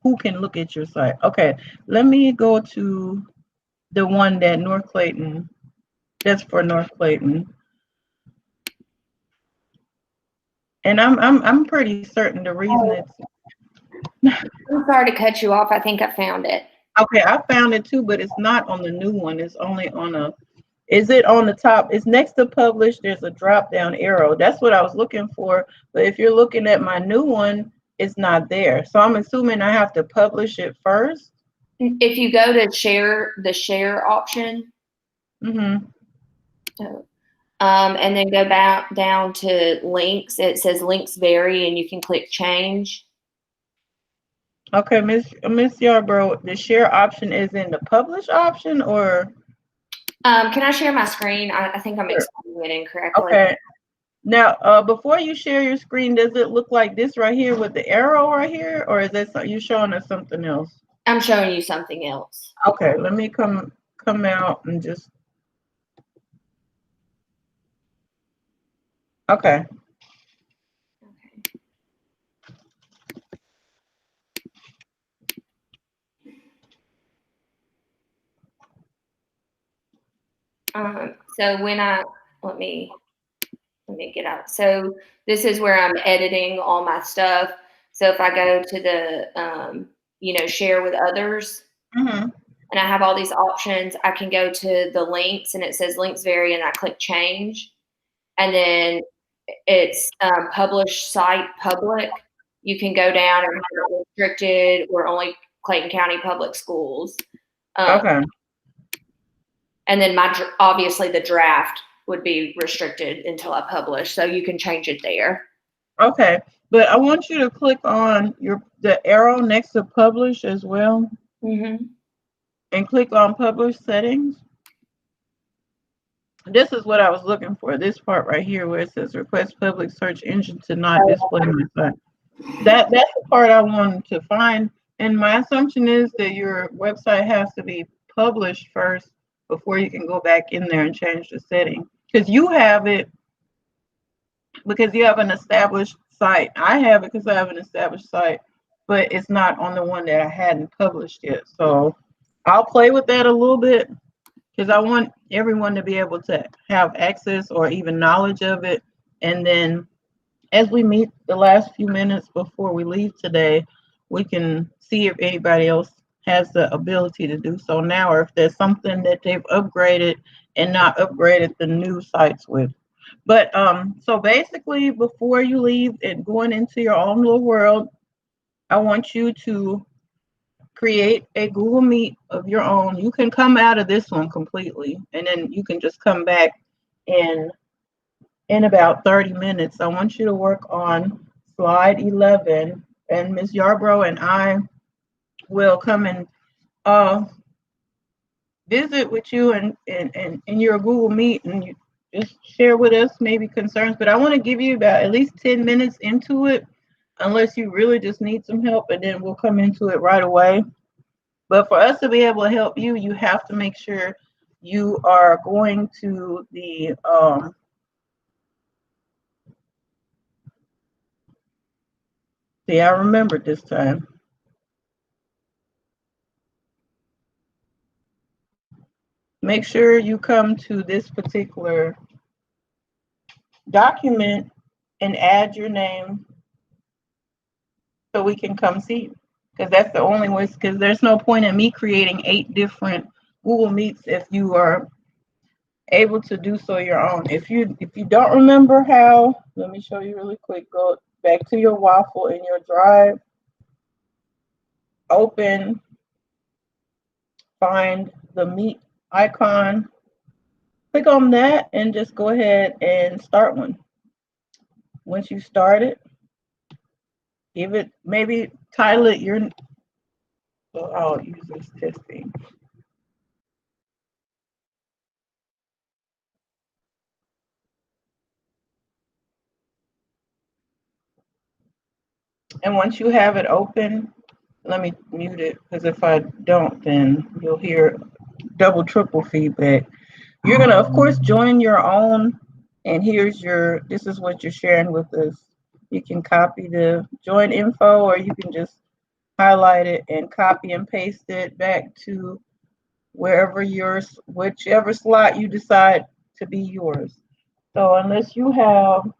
S1: who can look at your site. Okay, let me go to the one that North Clayton, that's for North Clayton. And I'm pretty certain the reason it's
S4: I'm sorry to cut you off. I think I found it.
S1: okay, I found it too, but it's not on the new one. It's only on is it on the top? It's next to publish, there's a drop down arrow. That's what I was looking for. But if you're looking at my new one, it's not there. So I'm assuming I have to publish it first.
S4: If you go to the share option,
S1: Mm-hmm.
S4: and then go back down to links, it says links vary, and you can click change.
S1: Okay, Miss Yarbrough, the share option is in the publish option or?
S4: Can I share my screen? I think I'm explaining it incorrectly.
S1: Okay. Now, before you share your screen, does it look like this right here with the arrow right here, or is that you showing us something else?
S4: I'm showing you something else.
S1: Okay, let me come out and just. Okay.
S4: So when let me get out. So this is where I'm editing all my stuff. So if I go to the, share with others,
S1: Mm-hmm.
S4: and I have all these options, I can go to the links and it says links vary, and I click change. And then it's published site public. You can go down and have it restricted or only Clayton County Public Schools.
S1: Okay.
S4: And then obviously the draft would be restricted until I publish, so you can change it there.
S1: Okay, but I want you to click on the arrow next to publish as well, and click on publish settings. This is what I was looking for. This part right here where it says request public search engine to not display my site. That's the part I wanted to find. And my assumption is that your website has to be published first before you can go back in there and change the setting. Because you have it because you have an established site. I have it because I have an established site, but it's not on the one that I hadn't published yet. So I'll play with that a little bit because I want everyone to be able to have access or even knowledge of it. And then as we meet the last few minutes before we leave today, we can see if anybody else has the ability to do so now, or if there's something that they've upgraded and not upgraded the new sites with. But so basically, before you leave and going into your own little world, I want you to create a Google Meet of your own. You can come out of this one completely, and then you can just come back in about 30 minutes. I want you to work on slide 11, and Ms. Yarbrough and I will come and visit with you and in your Google Meet, and you just share with us maybe concerns. But I want to give you about at least 10 minutes into it, unless you really just need some help, and then we'll come into it right away. But for us to be able to help you, you have to make sure you are going to the see, I remembered this time. Make sure you come to this particular document and add your name so we can come see you. Because that's the only way, because there's no point in me creating 8 different Google Meets if you are able to do so your own. If you don't remember how, let me show you really quick. Go back to your waffle in your drive, open, find the Meet icon, click on that, and just go ahead and start one. Once you start it, give it, maybe title it your, so I'll use this testing. And once you have it open, let me mute it, because if I don't, then you'll hear double, triple feedback. You're gonna, of course, join your own, and this is what you're sharing with us. You can copy the join info, or you can just highlight it and copy and paste it back to whichever slot you decide to be yours. So unless you have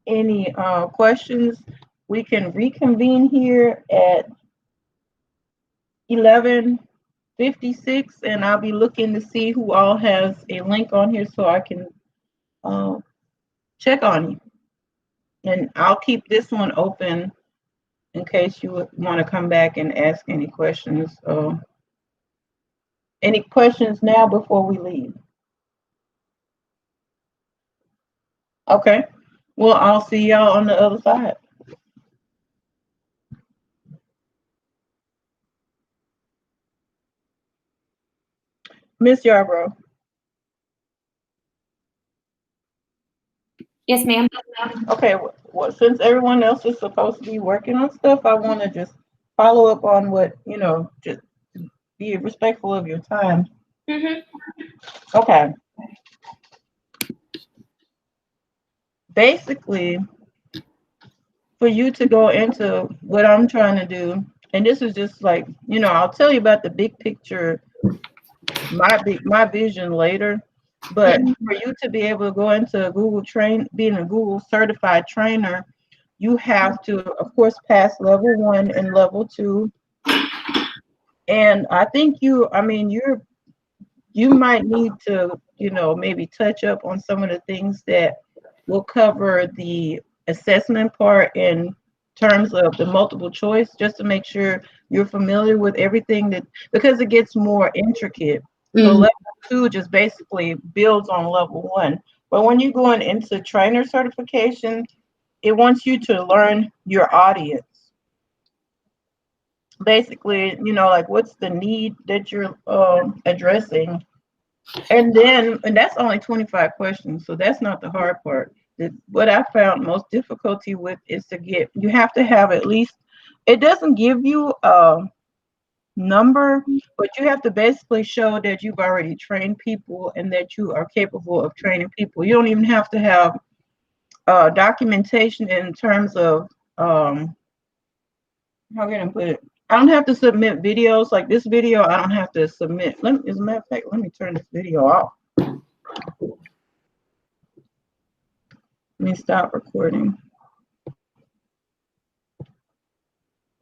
S1: any questions, we can reconvene here at 11:56, and I'll be looking to see who all has a link on here so I can check on you. And I'll keep this one open in case you want to come back and ask any questions. Any questions now before we leave? Okay. Well, I'll see y'all on the other side. Miss Yarbrough.
S4: Yes, ma'am.
S1: Okay, well, since everyone else is supposed to be working on stuff, I want to just follow up on what, just be respectful of your time. Okay. Basically, for you to go into what I'm trying to do, and this is just like, I'll tell you about the big picture, my vision later. But for you to be able to go into being a Google certified trainer, you have to, of course, pass level 1 and level 2. And I think you might need to, maybe touch up on some of the things that will cover the assessment part in terms of the multiple choice, just to make sure you're familiar with everything that, because it gets more intricate. So
S2: Mhm.
S1: level 2 just basically builds on level 1. But when you're going into trainer certification, it wants you to learn your audience. Basically, like what's the need that you're addressing. And that's only 25 questions, so that's not the hard part. What I found most difficulty with is you have to have at least, it doesn't give you a number, but you have to basically show that you've already trained people and that you are capable of training people. You don't even have to have documentation in terms of, how can I put it? I don't have to submit videos like this video. I don't have to submit. As a matter of fact, let me turn this video off. Let me stop recording.